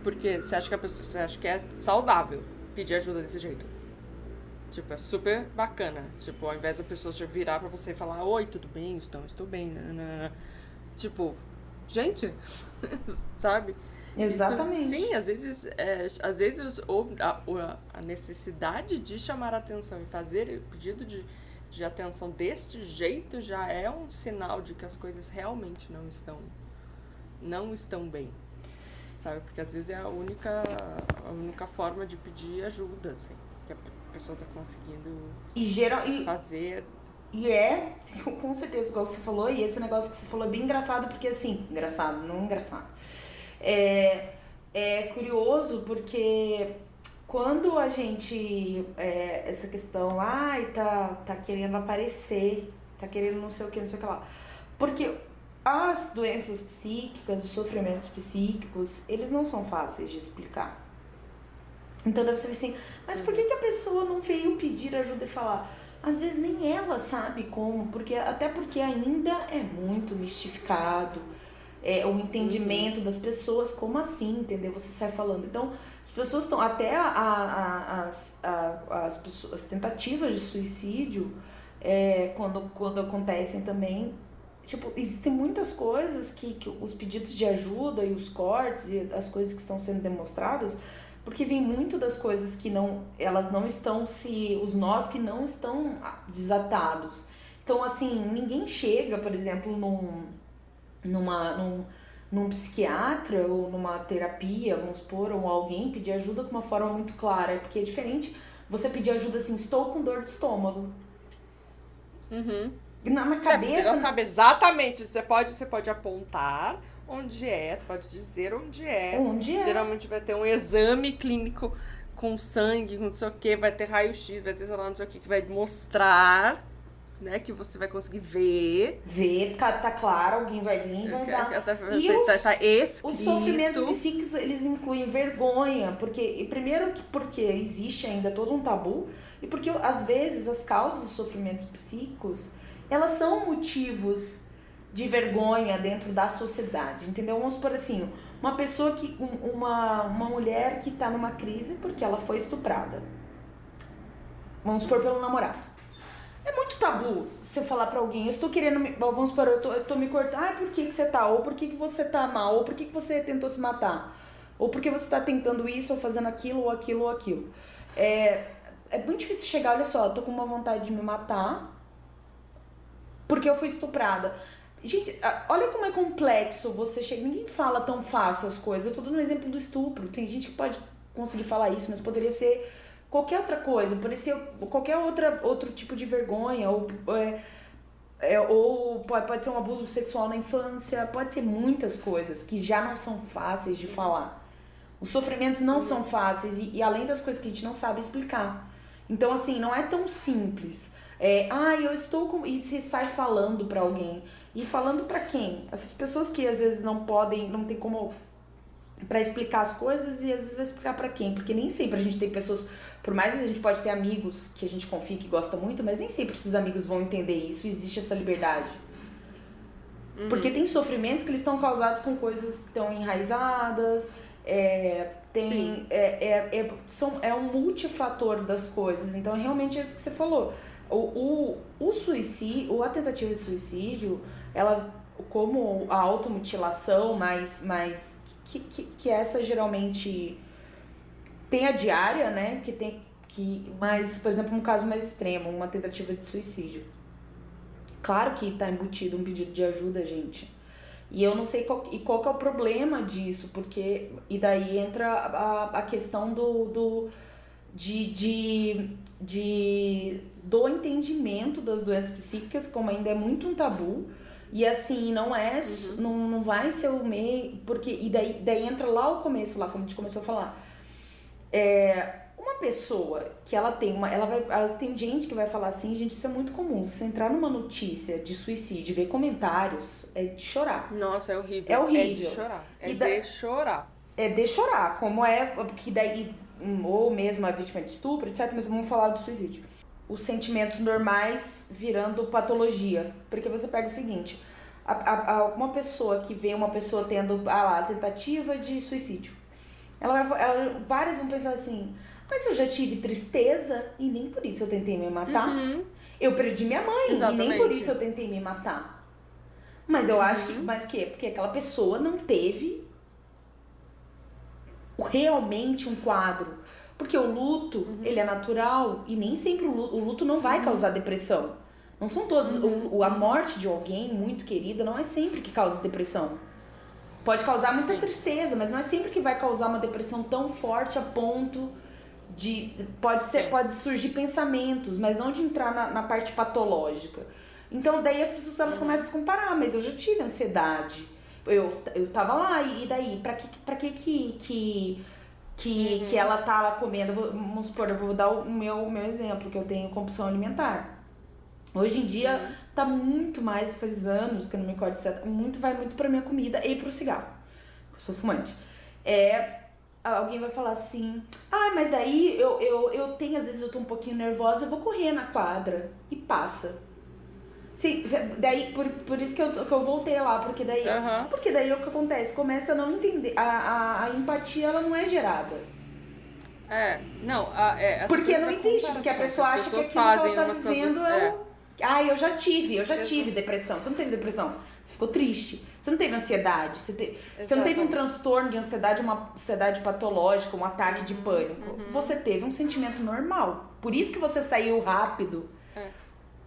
Porque você acha que é saudável pedir ajuda desse jeito? Tipo, é super bacana. Tipo, ao invés da pessoa já virar pra você e falar, oi, tudo bem? Estou bem. Nanana. Tipo, gente, sabe? Exatamente. Isso, sim, às vezes a necessidade de chamar a atenção e fazer o pedido de atenção deste jeito já é um sinal de que as coisas realmente não estão bem, sabe? Porque às vezes é a única forma de pedir ajuda, assim, que a pessoa tá conseguindo fazer. E com certeza, igual você falou, e esse negócio que você falou é bem engraçado, porque assim, engraçado, não engraçado. É curioso porque quando a gente, essa questão, tá querendo aparecer, tá querendo não sei o que lá. Porque as doenças psíquicas, os sofrimentos psíquicos, eles não são fáceis de explicar. Então deve ser assim, mas por que a pessoa não veio pedir ajuda e falar? Às vezes nem ela sabe como, até porque ainda é muito mistificado. O entendimento das pessoas, como assim, entendeu? Você sai falando. Então, as pessoas estão... Até as tentativas de suicídio, quando acontecem também... Tipo, existem muitas coisas que os pedidos de ajuda e os cortes e as coisas que estão sendo demonstradas, porque vem muito das coisas que elas não estão os nós que não estão desatados. Então, assim, ninguém chega, por exemplo, num psiquiatra ou numa terapia, vamos supor, ou alguém pedir ajuda com uma forma muito clara, porque é diferente você pedir ajuda assim, estou com dor de estômago. Uhum. Na cabeça... Você já sabe exatamente, você pode apontar onde você pode dizer onde é. Geralmente vai ter um exame clínico com sangue, com não sei o que, vai ter raio-x, vai ter sei lá, não sei o que vai mostrar né, que você vai conseguir ver. Ver, tá claro, alguém vai vir e vai dar. Tá Os escrito. sofrimentos psíquicos, eles incluem vergonha, primeiro porque existe ainda todo um tabu, e porque às vezes as causas dos sofrimentos psíquicos, elas são motivos de vergonha dentro da sociedade, entendeu? Vamos supor assim, uma pessoa uma mulher que tá numa crise porque ela foi estuprada. Vamos supor pelo namorado. É muito tabu se eu falar pra alguém, eu estou querendo, vamos supor, eu tô me cortando, por que você tá, ou por que você tá mal, ou por que você tentou se matar, ou por que você tá tentando isso, ou fazendo aquilo, ou aquilo, ou aquilo. É muito difícil chegar, olha só, eu tô com uma vontade de me matar porque eu fui estuprada. Gente, olha como é complexo você chega, ninguém fala tão fácil as coisas, eu tô dando um exemplo do estupro, tem gente que pode conseguir falar isso, mas poderia ser qualquer outra coisa, poderia ser qualquer outro tipo de vergonha, ou pode ser um abuso sexual na infância, pode ser muitas coisas que já não são fáceis de falar. Os sofrimentos não são fáceis e além das coisas que a gente não sabe explicar. Então, assim, não é tão simples. Eu estou com... E você sai falando pra alguém. E falando pra quem? Essas pessoas que às vezes não tem como pra explicar as coisas e às vezes vai explicar pra quem? Porque nem sempre a gente tem pessoas... Por mais que a gente pode ter amigos que a gente confia, que gosta muito, mas nem sempre esses amigos vão entender isso e existe essa liberdade. Porque tem sofrimentos que eles estão causados com coisas que estão enraizadas... É um multifator das coisas. Então, realmente é isso que você falou. O suicídio, a tentativa de suicídio, ela, como a automutilação, mas que essa geralmente tem a diária, né? Mas, por exemplo, um caso mais extremo, uma tentativa de suicídio. Claro que tá embutido um pedido de ajuda, gente. E eu não sei qual que é o problema disso, porque... E daí entra a questão do entendimento das doenças psíquicas, como ainda é muito um tabu. E assim, não vai ser o meio... Porque, e daí entra lá o começo, lá como a gente começou a falar. Uma pessoa que ela tem tem gente que vai falar assim, gente, isso é muito comum. Se você entrar numa notícia de suicídio e ver comentários, é de chorar. Nossa, é horrível. É horrível. É de chorar. De chorar. É de chorar, como porque daí, ou mesmo a vítima de estupro, etc. Mas vamos falar do suicídio. Os sentimentos normais virando patologia. Porque você pega o seguinte, uma pessoa que vê uma pessoa tendo a tentativa de suicídio. Várias vão pensar assim, mas eu já tive tristeza e nem por isso eu tentei me matar. Eu perdi minha mãe e nem por isso eu tentei me matar. Mas eu acho que... Mas o quê? Porque aquela pessoa não teve realmente um quadro. Porque o luto, ele é natural e nem sempre o luto não vai causar depressão. Não são todos... A morte de alguém muito querida não é sempre que causa depressão. Pode causar muita tristeza, mas não é sempre que vai causar uma depressão tão forte a ponto de... Pode surgir pensamentos, mas não de entrar na parte patológica. Então, daí as pessoas elas começam a se comparar, mas eu já tive ansiedade. Eu tava lá, e daí? Pra que ela tá lá comendo? Vamos supor, eu vou dar o meu exemplo, que eu tenho compulsão alimentar. Hoje em dia, tá muito mais, faz anos que eu não me corto, etc. Vai muito pra minha comida e pro cigarro. Eu sou fumante. Alguém vai falar assim, mas daí eu tenho, às vezes eu tô um pouquinho nervosa, eu vou correr na quadra e passa. Sim, daí, por isso que eu voltei lá, porque daí o que acontece? Começa a não entender, a empatia ela não é gerada. Porque não existe, porque a pessoa acha que aquilo que ela tá vivendo eu já tive depressão. Você não teve depressão, você ficou triste. Você não teve ansiedade, você não teve um transtorno de ansiedade, uma ansiedade patológica, um ataque de pânico. Você teve um sentimento normal. Por isso que você saiu rápido.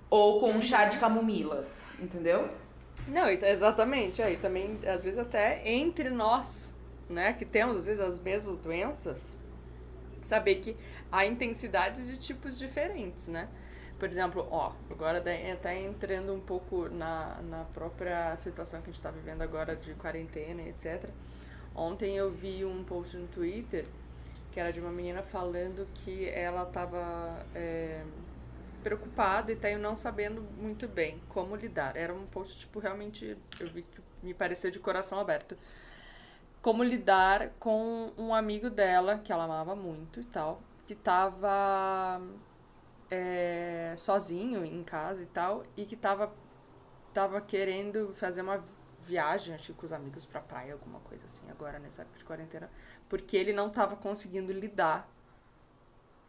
Ou com um chá de camomila, entendeu? Não, exatamente. Aí também, às vezes até entre nós, né, que temos às vezes as mesmas doenças, saber que há intensidades de tipos diferentes, né? Por exemplo, agora tá entrando um pouco na própria situação que a gente tá vivendo agora de quarentena, etc. Ontem eu vi um post no Twitter que era de uma menina falando que ela tava preocupada e tá eu não sabendo muito bem como lidar. Era um post, tipo, realmente, eu vi que me parecia de coração aberto. Como lidar com um amigo dela, que ela amava muito e tal, que tava sozinho em casa e tal, e que tava querendo fazer uma viagem, acho que com os amigos pra praia, alguma coisa assim, agora nessa época de quarentena, porque ele não tava conseguindo lidar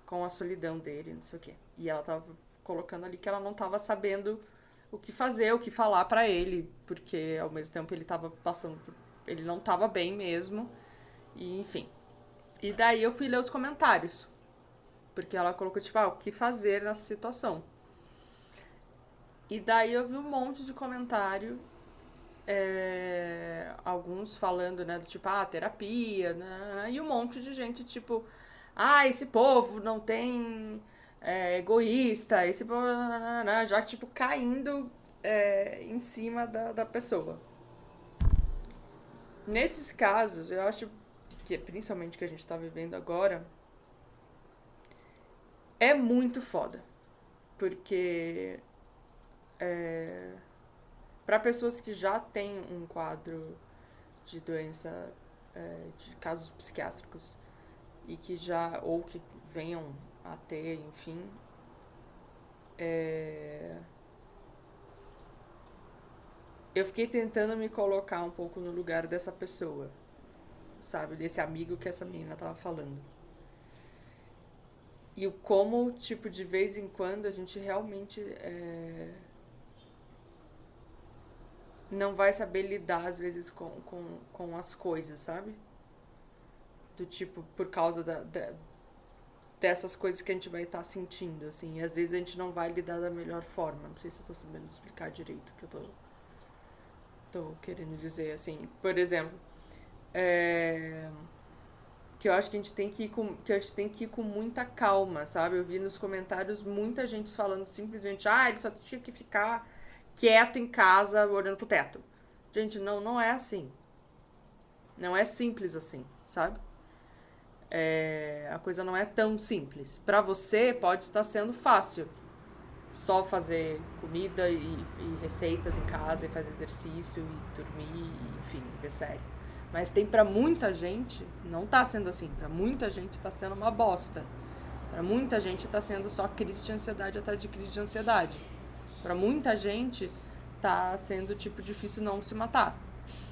com a solidão dele, não sei o quê. E ela tava colocando ali que ela não tava sabendo o que fazer, o que falar pra ele, porque ao mesmo tempo ele tava passando por... Ele não tava bem mesmo, e enfim. E daí eu fui ler os comentários, porque ela colocou, tipo, o que fazer nessa situação. E daí eu vi um monte de comentário, alguns falando, né, do tipo, terapia, né, e um monte de gente, tipo, esse povo não tem egoísta, esse povo, já, tipo, caindo em cima da pessoa. Nesses casos, eu acho que, principalmente que a gente tá vivendo agora, é muito foda. Porque para pessoas que já têm um quadro de doença, de casos psiquiátricos, e que já, ou que venham a ter, enfim, eu fiquei tentando me colocar um pouco no lugar dessa pessoa, sabe? Desse amigo que essa menina tava falando. E o como, tipo, de vez em quando a gente realmente não vai saber lidar, às vezes, com as coisas, sabe? Do tipo, por causa dessas coisas que a gente vai estar sentindo, assim. E às vezes a gente não vai lidar da melhor forma. Não sei se eu tô sabendo explicar direito o que eu tô querendo dizer, assim. Por exemplo, que eu acho que a gente tem que ir com muita calma, sabe? Eu vi nos comentários muita gente falando simplesmente, ele só tinha que ficar quieto em casa, olhando pro teto. Gente, não é assim. Não é simples assim, sabe? A coisa não é tão simples. Pra você pode estar sendo fácil. Só fazer comida e receitas em casa, e fazer exercício, e dormir, e, enfim, ver série. Mas tem pra muita gente, não tá sendo assim. Pra muita gente tá sendo uma bosta. Pra muita gente tá sendo só crise de ansiedade atrás de crise de ansiedade. Pra muita gente tá sendo, tipo, difícil não se matar.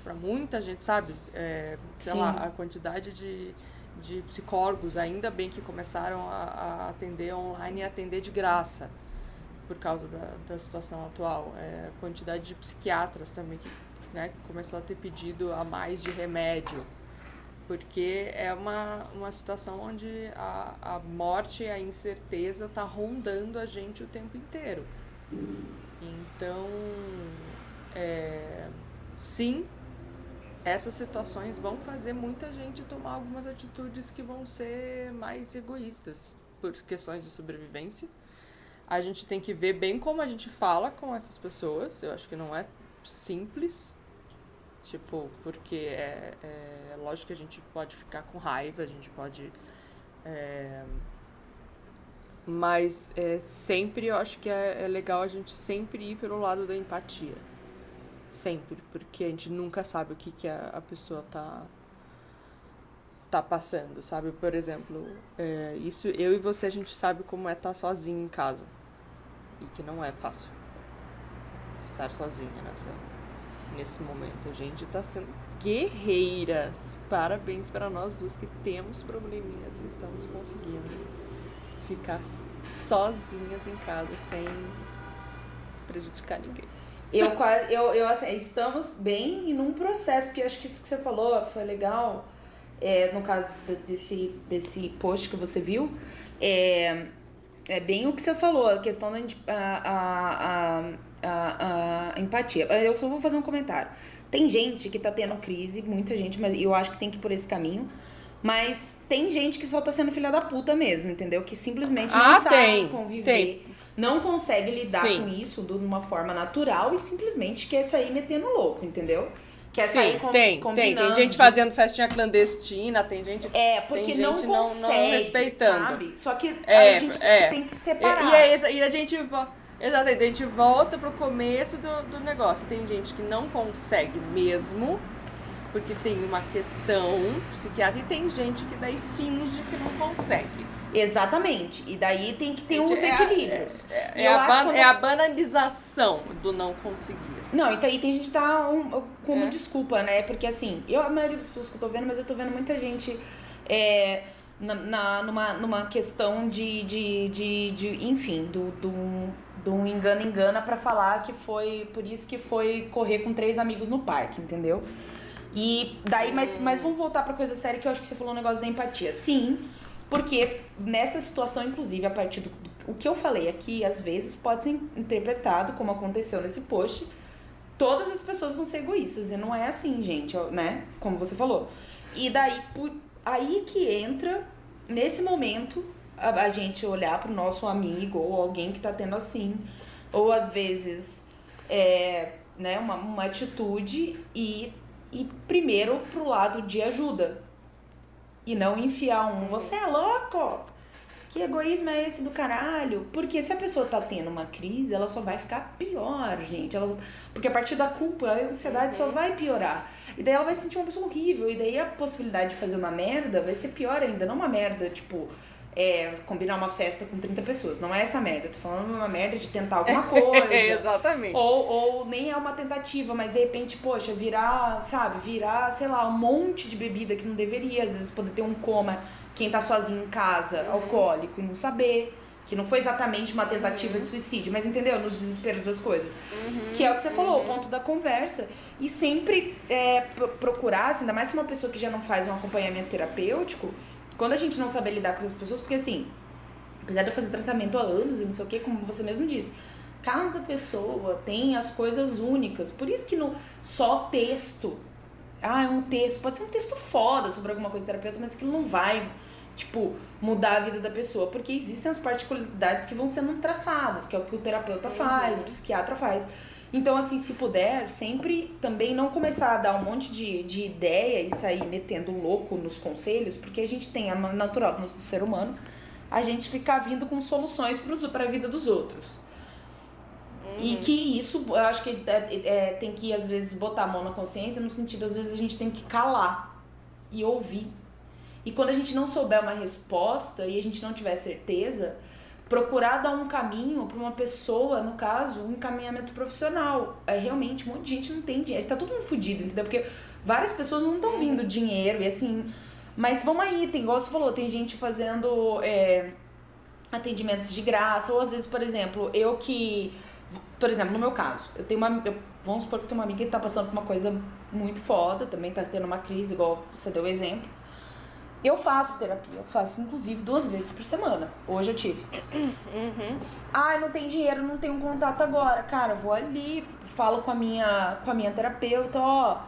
Pra muita gente, sabe? Sei lá, a quantidade de psicólogos, ainda bem que começaram a atender online e atender de graça. Por causa da situação atual. A quantidade de psiquiatras também que, né, começou a ter pedido a mais de remédio, porque é uma situação onde a morte e a incerteza tá rondando a gente o tempo inteiro. Então, sim, essas situações vão fazer muita gente tomar algumas atitudes que vão ser mais egoístas, por questões de sobrevivência. A gente tem que ver bem como a gente fala com essas pessoas. Eu acho que não é simples. Tipo, porque é lógico que a gente pode ficar com raiva, a gente pode... mas sempre eu acho que é legal a gente sempre ir pelo lado da empatia. Sempre. Porque a gente nunca sabe o que a pessoa tá passando, sabe? Por exemplo, isso eu e você, a gente sabe como é estar sozinho em casa. E que não é fácil estar sozinha nesse momento. A gente tá sendo guerreiras. Parabéns para nós duas que temos probleminhas e estamos conseguindo ficar sozinhas em casa sem prejudicar ninguém. Assim, estamos bem num processo, porque eu acho que isso que você falou foi legal, no caso desse post que você viu, é bem o que você falou, a questão da empatia. Eu só vou fazer um comentário. Tem gente que tá tendo crise, muita gente, mas eu acho que tem que ir por esse caminho. Mas tem gente que só tá sendo filha da puta mesmo, entendeu? Que simplesmente não sabe conviver, não consegue lidar com isso de uma forma natural e simplesmente quer sair metendo louco, entendeu? Quer sair tem combinando. gente fazendo festinha clandestina, tem gente Porque tem gente não consegue, respeitando. sabe? Só que a gente tem que separar. E a gente exatamente, a gente volta pro começo do negócio. Tem gente que não consegue mesmo, porque tem uma questão psiquiátrica, e tem gente que daí finge que não consegue. Exatamente. E daí tem que ter uns equilíbrios. É a banalização do não conseguir. Não, então aí tem gente que tá como desculpa, né? Porque assim, a maioria das pessoas que eu tô vendo, mas eu tô vendo muita gente numa questão enfim, do engana pra falar que foi por isso que foi correr com 3 amigos no parque, entendeu? E daí, mas vamos voltar pra coisa séria, que eu acho que você falou um negócio da empatia. Sim, porque nessa situação, inclusive, a partir do que eu falei aqui, às vezes pode ser interpretado como aconteceu nesse post, todas as pessoas vão ser egoístas, e não é assim, gente, né? Como você falou. E daí, aí que entra, nesse momento, a gente olhar pro nosso amigo, ou alguém que tá tendo assim, ou às vezes, né, uma atitude, e primeiro pro lado de ajuda. E não enfiar você é louco? Que egoísmo é esse do caralho? Porque se a pessoa tá tendo uma crise, ela só vai ficar pior, gente. Porque a partir da culpa, a ansiedade só vai piorar. E daí ela vai se sentir uma pessoa horrível. E daí a possibilidade de fazer uma merda vai ser pior ainda. Não uma merda, tipo, combinar uma festa com 30 pessoas. Não é essa merda. Eu tô falando uma merda de tentar alguma coisa. Exatamente. Ou nem é uma tentativa, mas de repente, poxa, virar, sei lá, um monte de bebida que não deveria. Às vezes poder ter um coma, quem tá sozinho em casa, alcoólico, e não saber. Que não foi exatamente uma tentativa de suicídio, mas entendeu? Nos desesperos das coisas. Que é o que você falou, o ponto da conversa. E sempre procurar, assim, ainda mais se uma pessoa que já não faz um acompanhamento terapêutico, quando a gente não sabe lidar com essas pessoas, porque assim, apesar de eu fazer tratamento há anos e não sei o que, como você mesmo disse, cada pessoa tem as coisas únicas. Por isso que só texto, é um texto, pode ser um texto foda sobre alguma coisa terapeuta, mas aquilo não vai, tipo, mudar a vida da pessoa, porque existem as particularidades que vão sendo traçadas, que é o que o terapeuta faz, o psiquiatra faz. Então, assim, se puder, sempre também não começar a dar um monte de ideia e sair metendo louco nos conselhos, porque a gente tem, natural no ser humano, a gente ficar vindo com soluções para a vida dos outros. E que isso, eu acho que tem que, às vezes, botar a mão na consciência, no sentido, às vezes, a gente tem que calar e ouvir. E quando a gente não souber uma resposta e a gente não tiver certeza, procurar dar um caminho para uma pessoa, no caso, um encaminhamento profissional. Realmente, um monte de gente não tem dinheiro, tá todo mundo fudido, entendeu? Porque várias pessoas não estão vindo dinheiro e assim... Mas vamos aí, igual você falou, tem gente fazendo atendimentos de graça, ou às vezes, por exemplo, por exemplo, no meu caso, vamos supor que eu tenho uma amiga que tá passando por uma coisa muito foda, também tá tendo uma crise, igual você deu o exemplo. Eu faço terapia, eu faço inclusive 2 vezes por semana. Hoje eu tive. Não tem dinheiro, não tenho um contato agora. Cara, eu vou ali, falo com a minha terapeuta,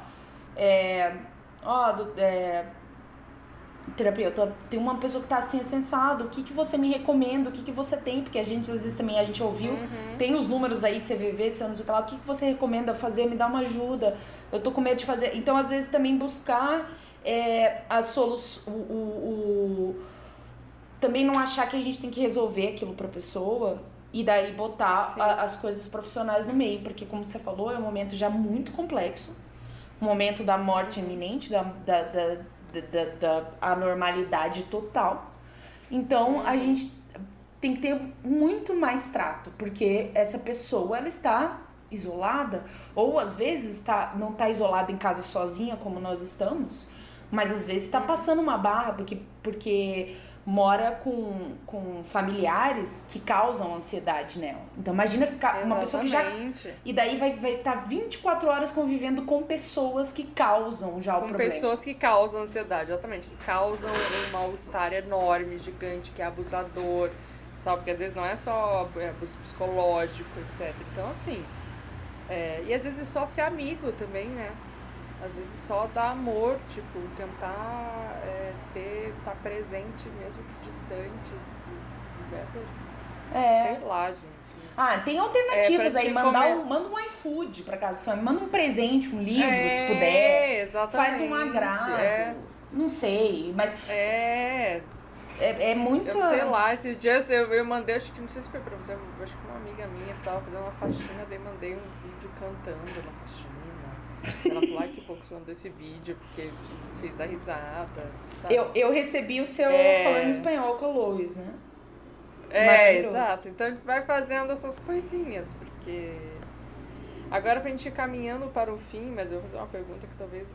terapeuta, tem uma pessoa que tá assim, sensado, o que você me recomenda, o que você tem, porque às vezes também a gente ouviu, tem os números aí, CVV, não sei o que lá, o que você recomenda fazer, me dá uma ajuda, eu tô com medo de fazer. Então, às vezes, também buscar a solução, também não achar que a gente tem que resolver aquilo pra pessoa e daí botar as coisas profissionais no meio, porque como você falou, é um momento já muito complexo, um momento da morte iminente, da anormalidade total. Então a gente tem que ter muito mais trato, porque essa pessoa, ela está isolada, ou às vezes não está isolada em casa sozinha como nós estamos, mas às vezes está passando uma barra porque mora com familiares que causam ansiedade nela. Então imagina ficar uma pessoa que já... E daí vai estar 24 horas convivendo com pessoas que causam já o problema. Com pessoas que causam ansiedade, exatamente. Que causam um mal-estar enorme, gigante, que é abusador, tal, porque às vezes não é só abuso psicológico, etc. Então assim... e às vezes só ser amigo também, né? Às vezes só dar amor, tipo, tentar estar presente, mesmo que distante, de diversas... Sei lá, gente. Ah, tem alternativas pra aí. te Manda um iFood pra casa da sua mãe. Manda um presente, um livro, se puder. Exatamente. Faz um agrado. Não sei, mas é muito... Eu sei lá, esses dias eu mandei, acho que não sei se foi pra você, acho que uma amiga minha que tava fazendo uma faxina, daí mandei um vídeo cantando na faxina. Ela falou, ai, que pouco você mandou esse vídeo, porque fez a risada. Sabe? Eu recebi o seu falando em espanhol com a Lois, né? Exato. Então a gente vai fazendo essas coisinhas, porque... Agora pra gente ir caminhando para o fim, mas eu vou fazer uma pergunta que talvez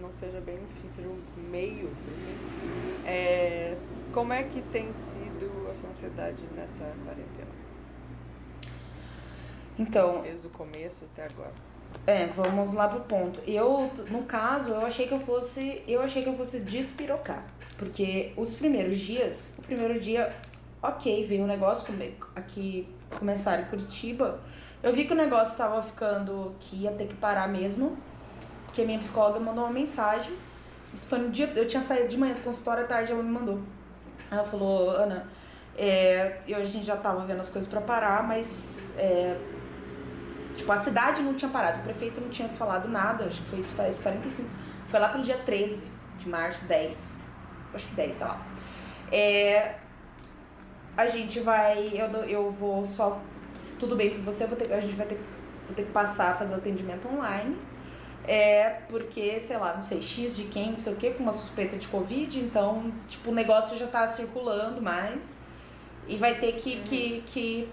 não seja bem um fim, seja um meio pro fim. Como é que tem sido a sua ansiedade nessa quarentena? Então... Desde o começo até agora. Vamos lá pro ponto. No caso, eu achei que eu fosse despirocar. Porque o primeiro dia, ok, veio um negócio aqui, começaram em Curitiba. Eu vi que o negócio tava ficando, que ia ter que parar mesmo. Porque a minha psicóloga mandou uma mensagem. Isso foi no dia, eu tinha saído de manhã do consultório, à tarde ela me mandou. Ela falou, Ana, a gente já tava vendo as coisas pra parar, mas... Tipo, a cidade não tinha parado, o prefeito não tinha falado nada, acho que foi isso faz 45. Foi lá pro dia 13 de março, 10. Acho que 10, sei lá. A gente vai. Eu vou só. Se tudo bem pra você, vou ter que passar a fazer o atendimento online. Porque, sei lá, não sei, X de quem, não sei o que, com uma suspeita de Covid, então, tipo, o negócio já tá circulando mais. E vai ter que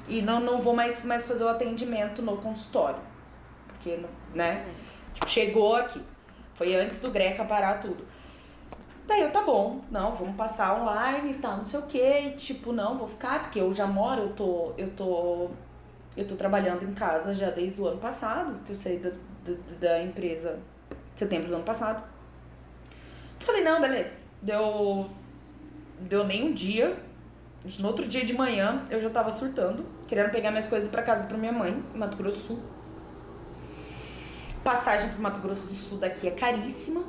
e não vou mais fazer o atendimento no consultório. Porque, né? Tipo, chegou aqui. Foi antes do Greca parar tudo. Daí tá bom. Não, vamos passar online e tal, não sei o quê. E, tipo, não, vou ficar, porque eu já moro, eu tô trabalhando em casa já desde o ano passado, que eu saí da empresa em setembro do ano passado. Falei, não, beleza. Deu nem um dia. No outro dia de manhã, eu já tava surtando, querendo pegar minhas coisas pra casa pra minha mãe, em Mato Grosso do Sul. Passagem pro Mato Grosso do Sul daqui é caríssima.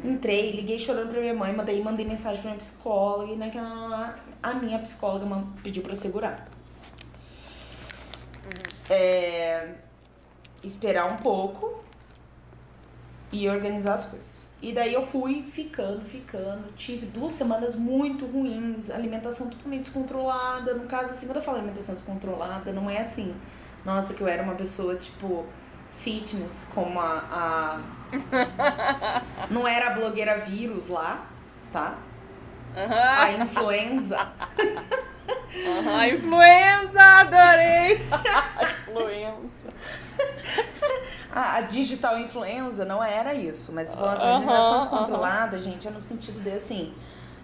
Entrei, liguei chorando pra minha mãe, mandei mensagem pra minha psicóloga, e a minha psicóloga pediu pra eu segurar. Esperar um pouco e organizar as coisas. E daí eu fui ficando. Tive 2 semanas muito ruins, alimentação totalmente descontrolada. No caso, assim, quando eu falo alimentação descontrolada, não é assim, nossa, que eu era uma pessoa, tipo, fitness, como não era a blogueira vírus lá, tá? A influenza. A influenza, adorei! Influenza. A digital influenza não era isso, mas falando assim, a alimentação descontrolada, gente, é no sentido de assim,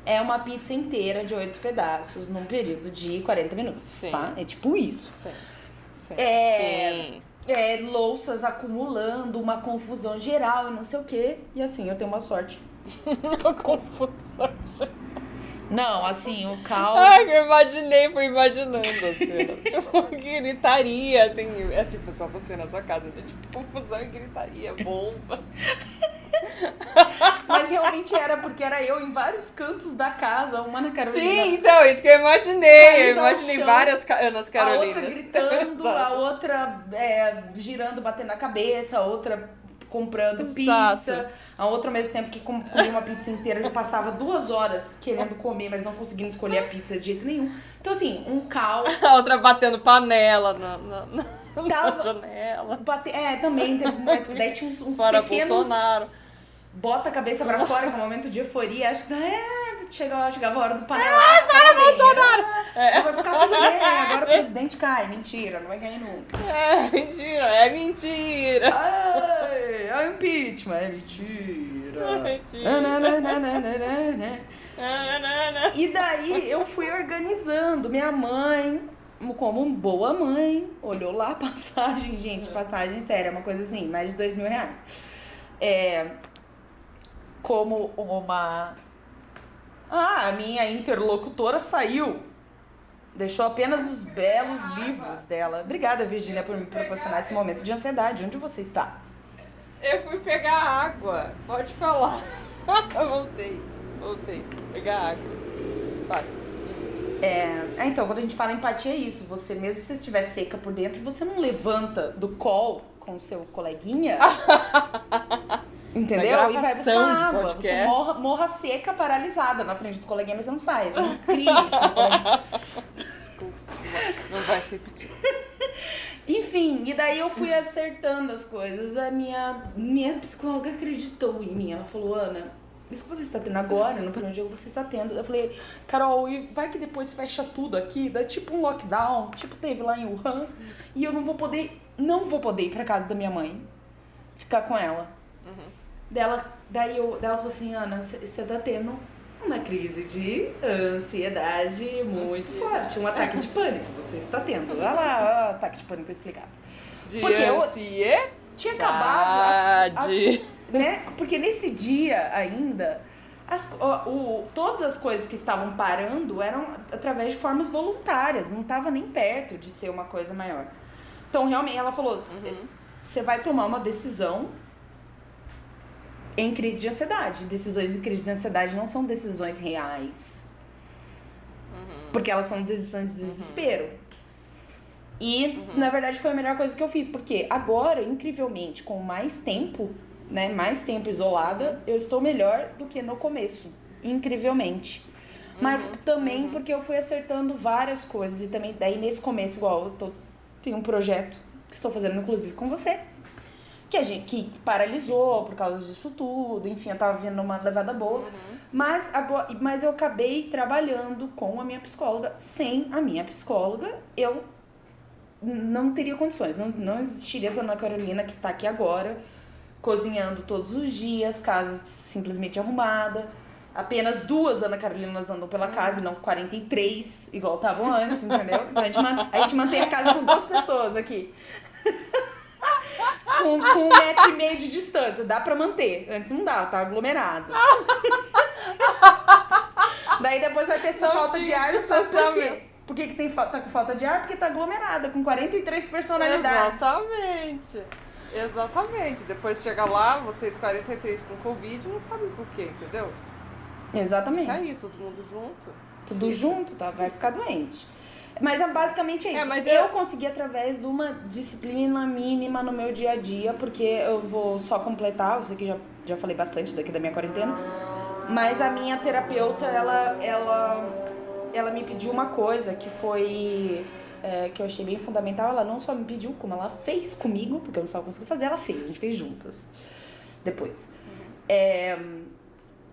é uma pizza inteira de 8 pedaços num período de 40 minutos, sim, tá? É tipo isso. Sim. Louças acumulando, uma confusão geral e não sei o quê. E assim, eu tenho uma sorte. Uma confusão geral. Não, assim, o caos... Ai, fui imaginando a cena. Tipo, gritaria, assim, tipo, só você na sua casa, né? Tipo, confusão e gritaria, bomba. Mas realmente era, porque era eu em vários cantos da casa, uma na Carolina. Sim, então, isso que eu imaginei. Eu imaginei várias Anas Carolinas. A outra gritando, a outra girando, batendo na cabeça, a outra comprando pizza, a outra ao mesmo tempo que comia uma pizza inteira, já passava 2 horas querendo comer, mas não conseguindo escolher a pizza de jeito nenhum. Então assim, um caos. A outra batendo panela na janela. Também teve um momento, daí tinha uns fora pequenos... Bolsonaro. Bota a cabeça pra fora, que é um momento de euforia, acho que chegava a hora do panelaço. Fora Bolsonaro! Vai ficar tudo bem, agora o presidente cai. Mentira, não vai cair nunca. É mentira. É impeachment, é mentira. E daí eu fui organizando. Minha mãe, como uma boa mãe, olhou lá a passagem, gente, passagem séria, uma coisa assim, mais de R$2.000. Como uma... a minha interlocutora saiu. Deixou apenas os belos livros dela. Obrigada, Virgínia, por me proporcionar esse momento de ansiedade. Onde você está? Eu fui pegar água. Pode falar. Eu voltei. Pegar água. Vai. Então, quando a gente fala empatia é isso. Você, mesmo se você estiver seca por dentro, você não levanta do call com o seu coleguinha, entendeu? E vai buscar água. Você morra seca, paralisada na frente do coleguinha, mas você não sai. Você não cria isso no coleguinha. Desculpa, não vai se repetir. Enfim, e daí eu fui acertando as coisas. A minha psicóloga acreditou em mim. Ela falou, Ana, isso que você está tendo agora, no primeiro dia você está tendo. Eu falei, Carol, e vai que depois fecha tudo aqui, dá tipo um lockdown, tipo teve lá em Wuhan, e eu não vou poder ir pra casa da minha mãe, ficar com ela. Daí ela falou assim, Ana, você tá tendo uma crise de ansiedade muito forte, um ataque de pânico, você está tendo. Olha lá, ataque de pânico explicado. Porque eu tinha acabado né? Porque nesse dia ainda, todas as coisas que estavam parando eram através de formas voluntárias, não estava nem perto de ser uma coisa maior. Então, realmente, ela falou, você vai tomar uma decisão em crise de ansiedade. Decisões em crise de ansiedade não são decisões reais. Porque elas são decisões de desespero. E, na verdade, foi a melhor coisa que eu fiz. Porque agora, incrivelmente, com mais tempo, né, mais tempo isolada, eu estou melhor do que no começo. Incrivelmente. Mas também porque eu fui acertando várias coisas. E também, daí, nesse começo, igual, tem um projeto que estou fazendo, inclusive, com você. Que paralisou por causa disso tudo. Enfim, eu tava vendo uma levada boa. Mas eu acabei trabalhando com a minha psicóloga. Sem a minha psicóloga, eu não teria condições. Não existiria essa Ana Carolina que está aqui agora, cozinhando todos os dias, casa simplesmente arrumada. Apenas 2 Ana Carolinas andam pela casa e não 43, igual estavam antes, entendeu? Então a gente mantém a casa com 2 pessoas aqui. com 1,5 metro de distância, dá pra manter. Antes não dá, tá aglomerado. Daí depois vai ter essa falta de ar, sabe por quê? Por que tá com falta de ar? Porque tá aglomerada, com 43 personalidades. Exatamente. Depois chega lá, vocês 43 com Covid, não sabem por quê, entendeu? Exatamente. Fica aí, todo mundo junto. Tudo junto, tá? Vai ficar doente. Mas basicamente é isso. Mas eu consegui através de uma disciplina mínima no meu dia a dia, porque eu vou só completar, eu sei que já falei bastante daqui da minha quarentena, mas a minha terapeuta, ela me pediu uma coisa que foi... que eu achei bem fundamental. Ela não só me pediu, como ela fez comigo, porque eu não estava conseguindo fazer, ela fez, a gente fez juntas depois.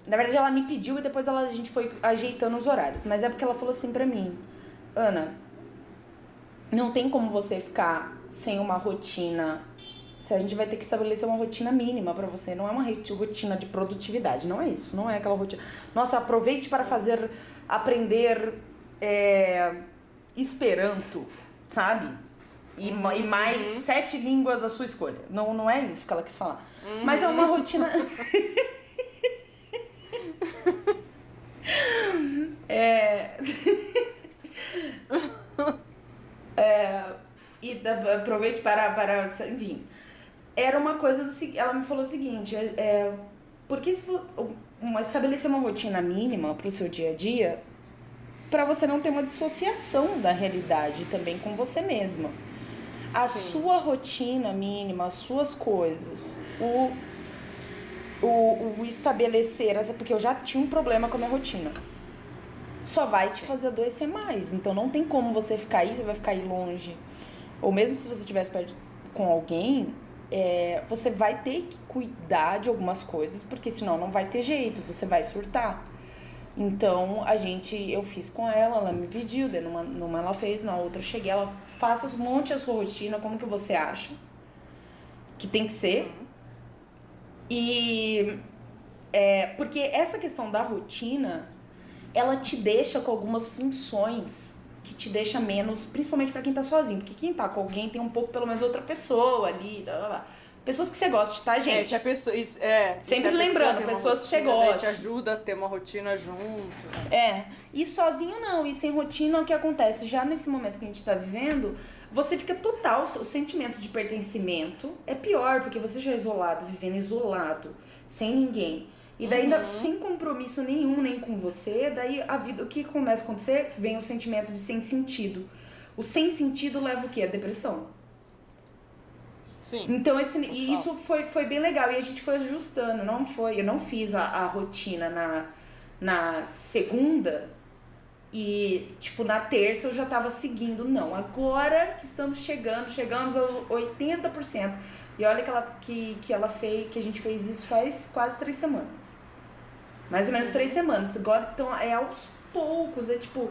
Na verdade ela me pediu e depois a gente foi ajeitando os horários, mas é porque ela falou assim pra mim, Ana, não tem como você ficar sem uma rotina, a gente vai ter que estabelecer uma rotina mínima pra você, não é uma rotina de produtividade, não é isso, não é aquela rotina, nossa, aproveite para aprender Esperanto, sabe? E mais 7 línguas à sua escolha. Não é isso que ela quis falar. Mas é uma rotina... E aproveite para... Enfim. Era uma coisa do seguinte... Ela me falou o seguinte... porque se estabelecer uma rotina mínima pro seu dia a dia... Pra você não ter uma dissociação da realidade também com você mesma. A sua rotina mínima, as suas coisas, o estabelecer, porque eu já tinha um problema com a minha rotina, só vai te fazer adoecer mais. Então não tem como você ficar aí, você vai ficar aí longe. Ou mesmo se você estivesse perto com alguém, você vai ter que cuidar de algumas coisas, porque senão não vai ter jeito, você vai surtar. Então, eu fiz com ela me pediu, daí numa ela fez, na outra eu cheguei, ela faça um monte a sua rotina, como que você acha que tem que ser. E, porque essa questão da rotina, ela te deixa com algumas funções que te deixa menos, principalmente pra quem tá sozinho, porque quem tá com alguém tem um pouco, pelo menos, outra pessoa ali, pessoas que você gosta, tá, gente? Sempre lembrando, pessoas que você gosta. Te ajuda a ter uma rotina junto. E sozinho não, e sem rotina, o que acontece? Já nesse momento que a gente tá vivendo, você fica total, o sentimento de pertencimento é pior, porque você já é isolado, vivendo isolado, sem ninguém. E daí, ainda sem compromisso nenhum, nem com você, daí a vida, o que começa a acontecer? Vem o sentimento de sem sentido. O sem sentido leva o quê? A depressão. Sim. Então, e isso foi bem legal. E a gente foi ajustando, eu não fiz a rotina na segunda e, tipo, na terça eu já tava seguindo. Não, agora que chegamos a 80%. E olha que ela fez, que a gente fez isso faz quase 3 semanas. Mais ou menos 3 semanas. Agora, então, é aos poucos, é tipo,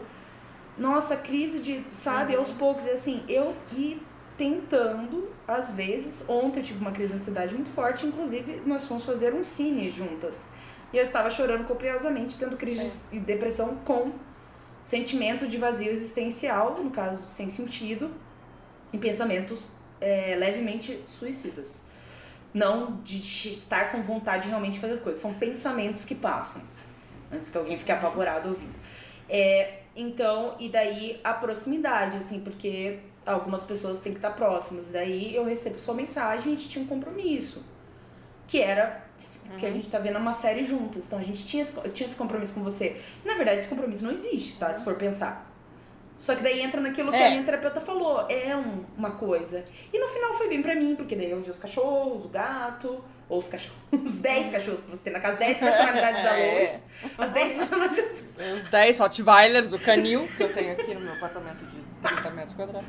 nossa, crise de, sabe, aos poucos. É assim, eu ir tentando, às vezes, ontem eu tive uma crise de ansiedade muito forte, inclusive nós fomos fazer um cine juntas. E eu estava chorando copiosamente, tendo crise de depressão com sentimento de vazio existencial, no caso, sem sentido, e pensamentos levemente suicidas. Não de estar com vontade de realmente fazer as coisas. São pensamentos que passam. Antes que alguém fique apavorado ouvindo. Então, e daí a proximidade, assim, porque algumas pessoas têm que estar próximas. Daí eu recebo sua mensagem e a gente tinha um compromisso. Que era que a gente tá vendo uma série juntas. Então a gente tinha esse compromisso com você. E, na verdade, esse compromisso não existe, tá? Se for pensar. Só que daí entra naquilo que a minha terapeuta falou. Uma coisa. E no final foi bem pra mim, porque daí eu vi os cachorros, o gato, ou os cachorros, os 10 cachorros que você tem na casa, 10 personalidades da Lois. As 10 personalidades. Os 10 Rottweilers, o canil, que eu tenho aqui no meu apartamento de 30 metros quadrados.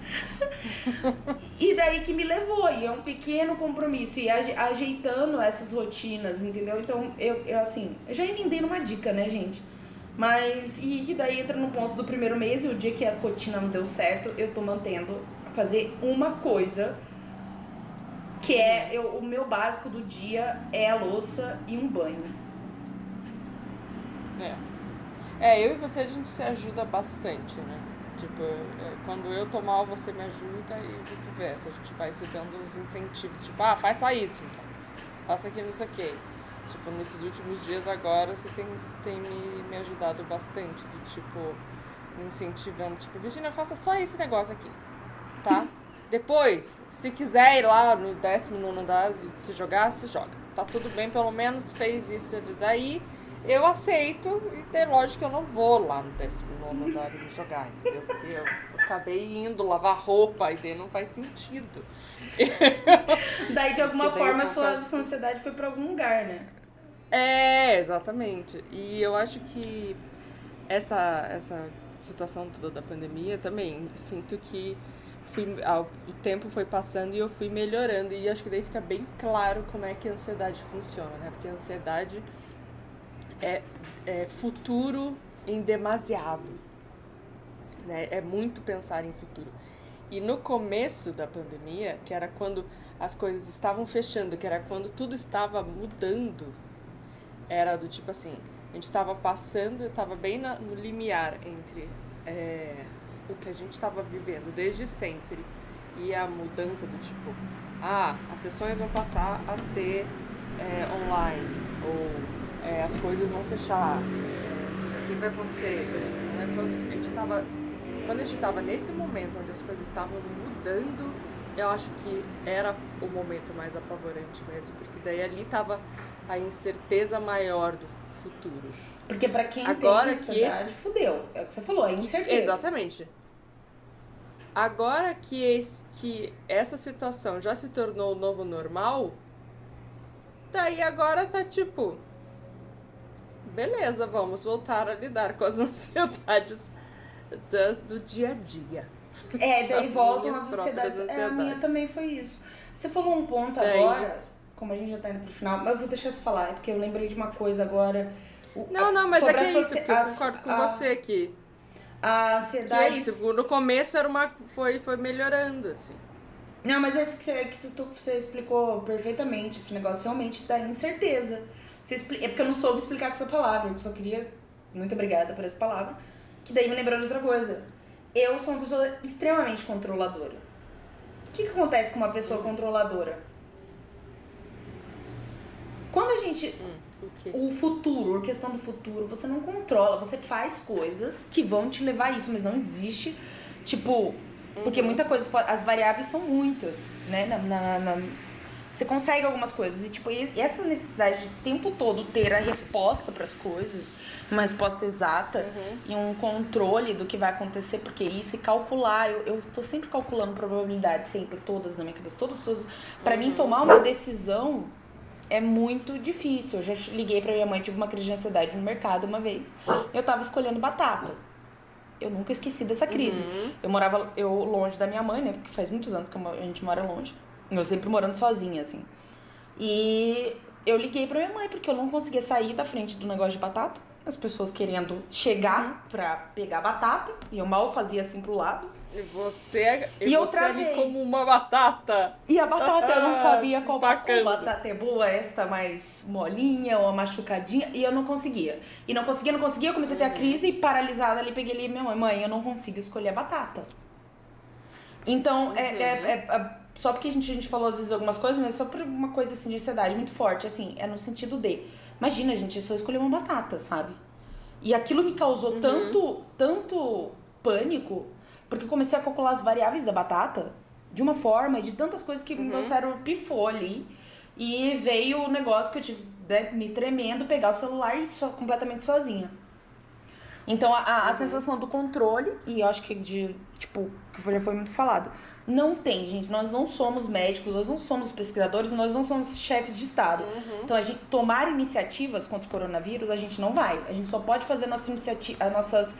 E daí que me levou, e é um pequeno compromisso, e ajeitando essas rotinas, entendeu? Então, eu assim, eu já emendei numa dica, né, gente? Mas, e daí entra no ponto do primeiro mês, e o dia que a rotina não deu certo, eu tô mantendo a fazer uma coisa, que o meu básico do dia é a louça e um banho. Eu e você, a gente se ajuda bastante, né? Tipo, quando eu tô mal, você me ajuda e vice-versa. A gente vai se dando uns incentivos, tipo, faça isso, então. Faça aquilo, não sei o quê. Tipo, nesses últimos dias agora, você tem me ajudado bastante, do tipo, me incentivando, tipo, Virginia, faça só esse negócio aqui, tá? Depois, se quiser ir lá no 19º andar de se jogar, se joga. Tá tudo bem, pelo menos fez isso. Daí eu aceito, e é lógico que eu não vou lá no 19º andar me jogar, entendeu? Porque eu acabei indo lavar roupa e daí não faz sentido. Daí, de alguma forma, sua ansiedade foi pra algum lugar, né? Exatamente. E eu acho que essa situação toda da pandemia também, sinto que o tempo foi passando e eu fui melhorando. E acho que daí fica bem claro como é que a ansiedade funciona, né? Porque a ansiedade é futuro em demasiado, né? É muito pensar em futuro. E no começo da pandemia, que era quando as coisas estavam fechando, que era quando tudo estava mudando, era do tipo assim, a gente estava passando, eu estava bem no limiar entre o que a gente estava vivendo desde sempre e a mudança do tipo, as sessões vão passar a ser online, ou as coisas vão fechar, não sei o que vai acontecer. Quando a gente estava nesse momento onde as coisas estavam mudando, eu acho que era o momento mais apavorante mesmo, porque daí ali estava a incerteza maior do futuro. Porque pra quem agora tem ansiedade, fudeu. É o que você falou, é incerteza. Exatamente. Agora que essa situação já se tornou o novo normal, daí agora tá tipo, beleza, vamos voltar a lidar com as ansiedades do dia a dia. Daí voltam as ansiedades. A minha também foi isso. Você falou um ponto agora, como a gente já tá indo pro final, mas eu vou deixar você falar, porque eu lembrei de uma coisa agora. Não, mas é que é isso, porque eu concordo com você aqui. A ansiedade... Que é isso, no começo foi melhorando, assim. Não, mas esse que você explicou perfeitamente, esse negócio realmente dá incerteza. É porque eu não soube explicar com essa palavra, eu só queria... Muito obrigada por essa palavra. Que daí me lembrou de outra coisa. Eu sou uma pessoa extremamente controladora. O que acontece com uma pessoa controladora? Quando a gente... O futuro, a questão do futuro, você não controla, você faz coisas que vão te levar a isso, mas não existe, tipo, porque muita coisa, as variáveis são muitas, né, você consegue algumas coisas. E, tipo, essa necessidade de o tempo todo ter a resposta pras coisas, uma resposta exata e um controle do que vai acontecer, porque isso, e calcular. Eu tô sempre calculando probabilidades, sempre, todas na minha cabeça, todas. Pra mim, tomar uma decisão é muito difícil. Eu já liguei pra minha mãe, tive uma crise de ansiedade no mercado uma vez. Eu tava escolhendo batata. Eu nunca esqueci dessa crise. Eu morava longe da minha mãe, né? Porque faz muitos anos que a gente mora longe. Eu sempre morando sozinha, assim. E eu liguei pra minha mãe, porque eu não conseguia sair da frente do negócio de batata. As pessoas querendo chegar pra pegar batata. E eu mal fazia assim pro lado. E você outra ali vez. como uma batata. E a batata, eu não sabia qual Bacana. batata é boa, esta mais molinha ou a machucadinha, e eu não conseguia. E não conseguia, eu comecei a ter a crise e paralisada ali, peguei ali minha mãe, eu não consigo escolher a batata. Então, só porque a gente falou às vezes algumas coisas, mas só por uma coisa assim de ansiedade muito forte, assim, é no sentido de, imagina, gente, eu só escolhi uma batata, sabe? E aquilo me causou tanto pânico, porque eu comecei a calcular as variáveis da batata de uma forma e de tantas coisas que meu cérebro pifou ali. E veio o negócio que eu tive, né, me tremendo, pegar o celular e completamente sozinha. Então a sensação do controle, e eu acho que que já foi muito falado, não tem, gente. Nós não somos médicos, nós não somos pesquisadores, nós não somos chefes de Estado. Então, a gente tomar iniciativas contra o coronavírus, a gente não vai. A gente só pode fazer as nossas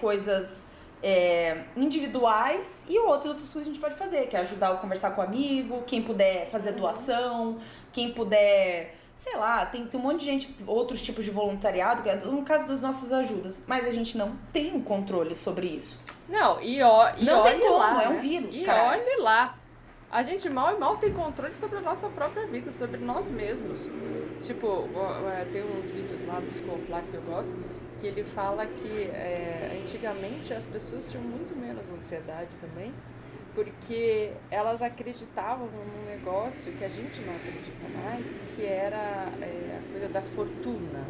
coisas individuais e outras coisas que a gente pode fazer, que é ajudar a conversar com o amigo, quem puder fazer doação, quem puder, sei lá, tem um monte de gente, outros tipos de voluntariado, que é no caso das nossas ajudas, mas a gente não tem um controle sobre isso. Não, Não olhe tem como, lá, é um né? vírus, E cara. olhe lá. A gente mal e mal tem controle sobre a nossa própria vida, sobre nós mesmos. Tipo, tem uns vídeos lá do School of Life que eu gosto, que ele fala que antigamente as pessoas tinham muito menos ansiedade também, porque elas acreditavam num negócio que a gente não acredita mais, que era a coisa da fortuna,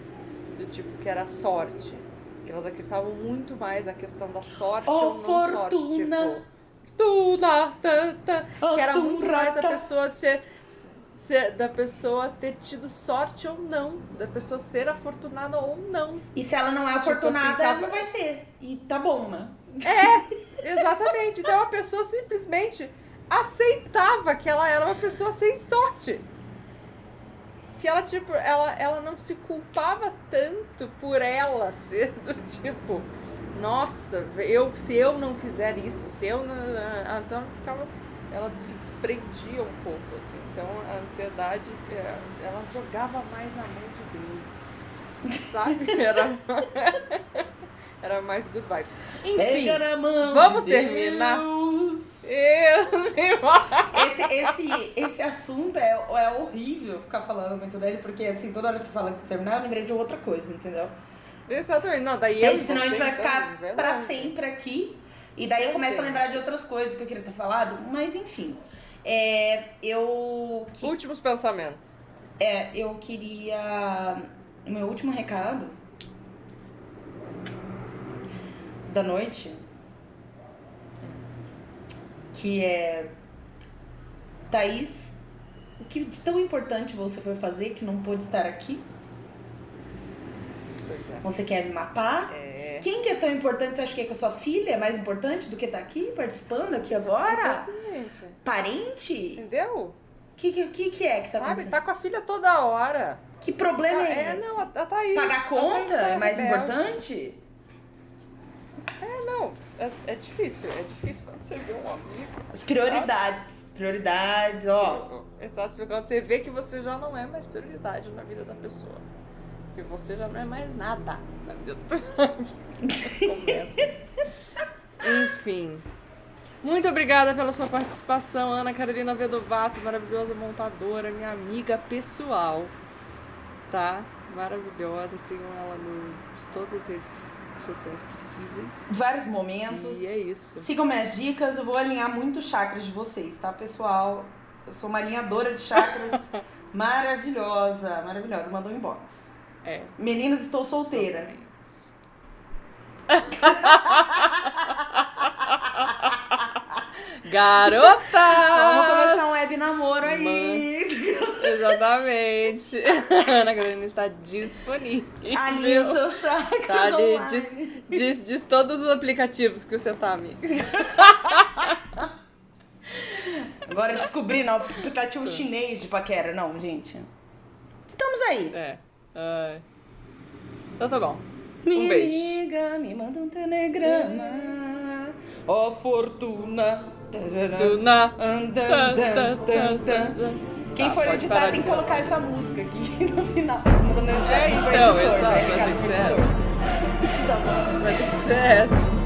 do tipo que era a sorte. Que elas acreditavam muito mais a questão da sorte ou não fortuna. sorte, tipo... Que era muito mais a pessoa da pessoa ter tido sorte ou não, da pessoa ser afortunada ou não. E se ela não é Tipo afortunada, assim, não vai ser. E tá bom, né? Exatamente. Então a pessoa simplesmente aceitava que ela era uma pessoa sem sorte. Que ela, tipo, ela não se culpava tanto por ela ser do tipo, nossa, se eu não fizer isso, se eu não... Então ela se desprendia um pouco, assim. Então a ansiedade, ela jogava mais na mão de Deus, sabe? Era mais good vibes. Enfim, Pega na mão vamos de terminar. Deus. Esse assunto é horrível ficar falando muito dele, porque assim, toda hora que você fala que você terminar, eu lembrei de outra coisa, entendeu? Exatamente. Não, daí Senão a gente vai então, ficar verdade. pra sempre aqui. E daí eu começo a lembrar de outras coisas que eu queria ter falado. Mas enfim. Últimos pensamentos. Eu queria... O meu último recado da noite, que é... Thaís, o que de tão importante você foi fazer que não pôde estar aqui? Pois é. Você quer me matar? Quem que é tão importante? Você acha que é a sua filha é mais importante do que tá aqui, participando aqui agora? Exatamente. Parente? Entendeu? O que é que tá Sabe, acontecendo? tá com a filha toda hora. Que problema é esse? Não, a Thaís. Pagar a conta Thaís tá é mais rebelde. importante? Não, é difícil. É difícil quando você vê um amigo. As prioridades, ó. Exato, quando você vê que você já não é mais prioridade na vida da pessoa. Que você já não é mais nada na vida da pessoa. Começa. Enfim. Muito obrigada pela sua participação, Ana Carolina Vedovato, maravilhosa montadora, minha amiga pessoal. Tá? Maravilhosa. Sigam ela nos todas as redes sociais possíveis. Vários momentos. E é isso. Sigam minhas dicas, eu vou alinhar muito os chakras de vocês, tá, pessoal? Eu sou uma alinhadora de chakras maravilhosa. Mandou um inbox. Meninas, estou solteira. Garota! Vamos começar um web namoro aí. Exatamente. Ana Carolina está disponível. Alinhe o seu chakras Tá ali, online. diz todos os aplicativos que você tá, amiga. Agora descobri, não, aplicativo chinês de paquera. Não, gente. Estamos aí. É. Ai. Então tá bom. Minha Um beijo. amiga, me manda um telegrama. Ó fortuna. Tuna. Quem Tá, for pode editar parar tem de que colocar essa música aqui no final. Tô mandando É, pro então, editor, exato, vai vai ligar ter no que ser editor. essa. Tá bom. Vai ter que ser essa.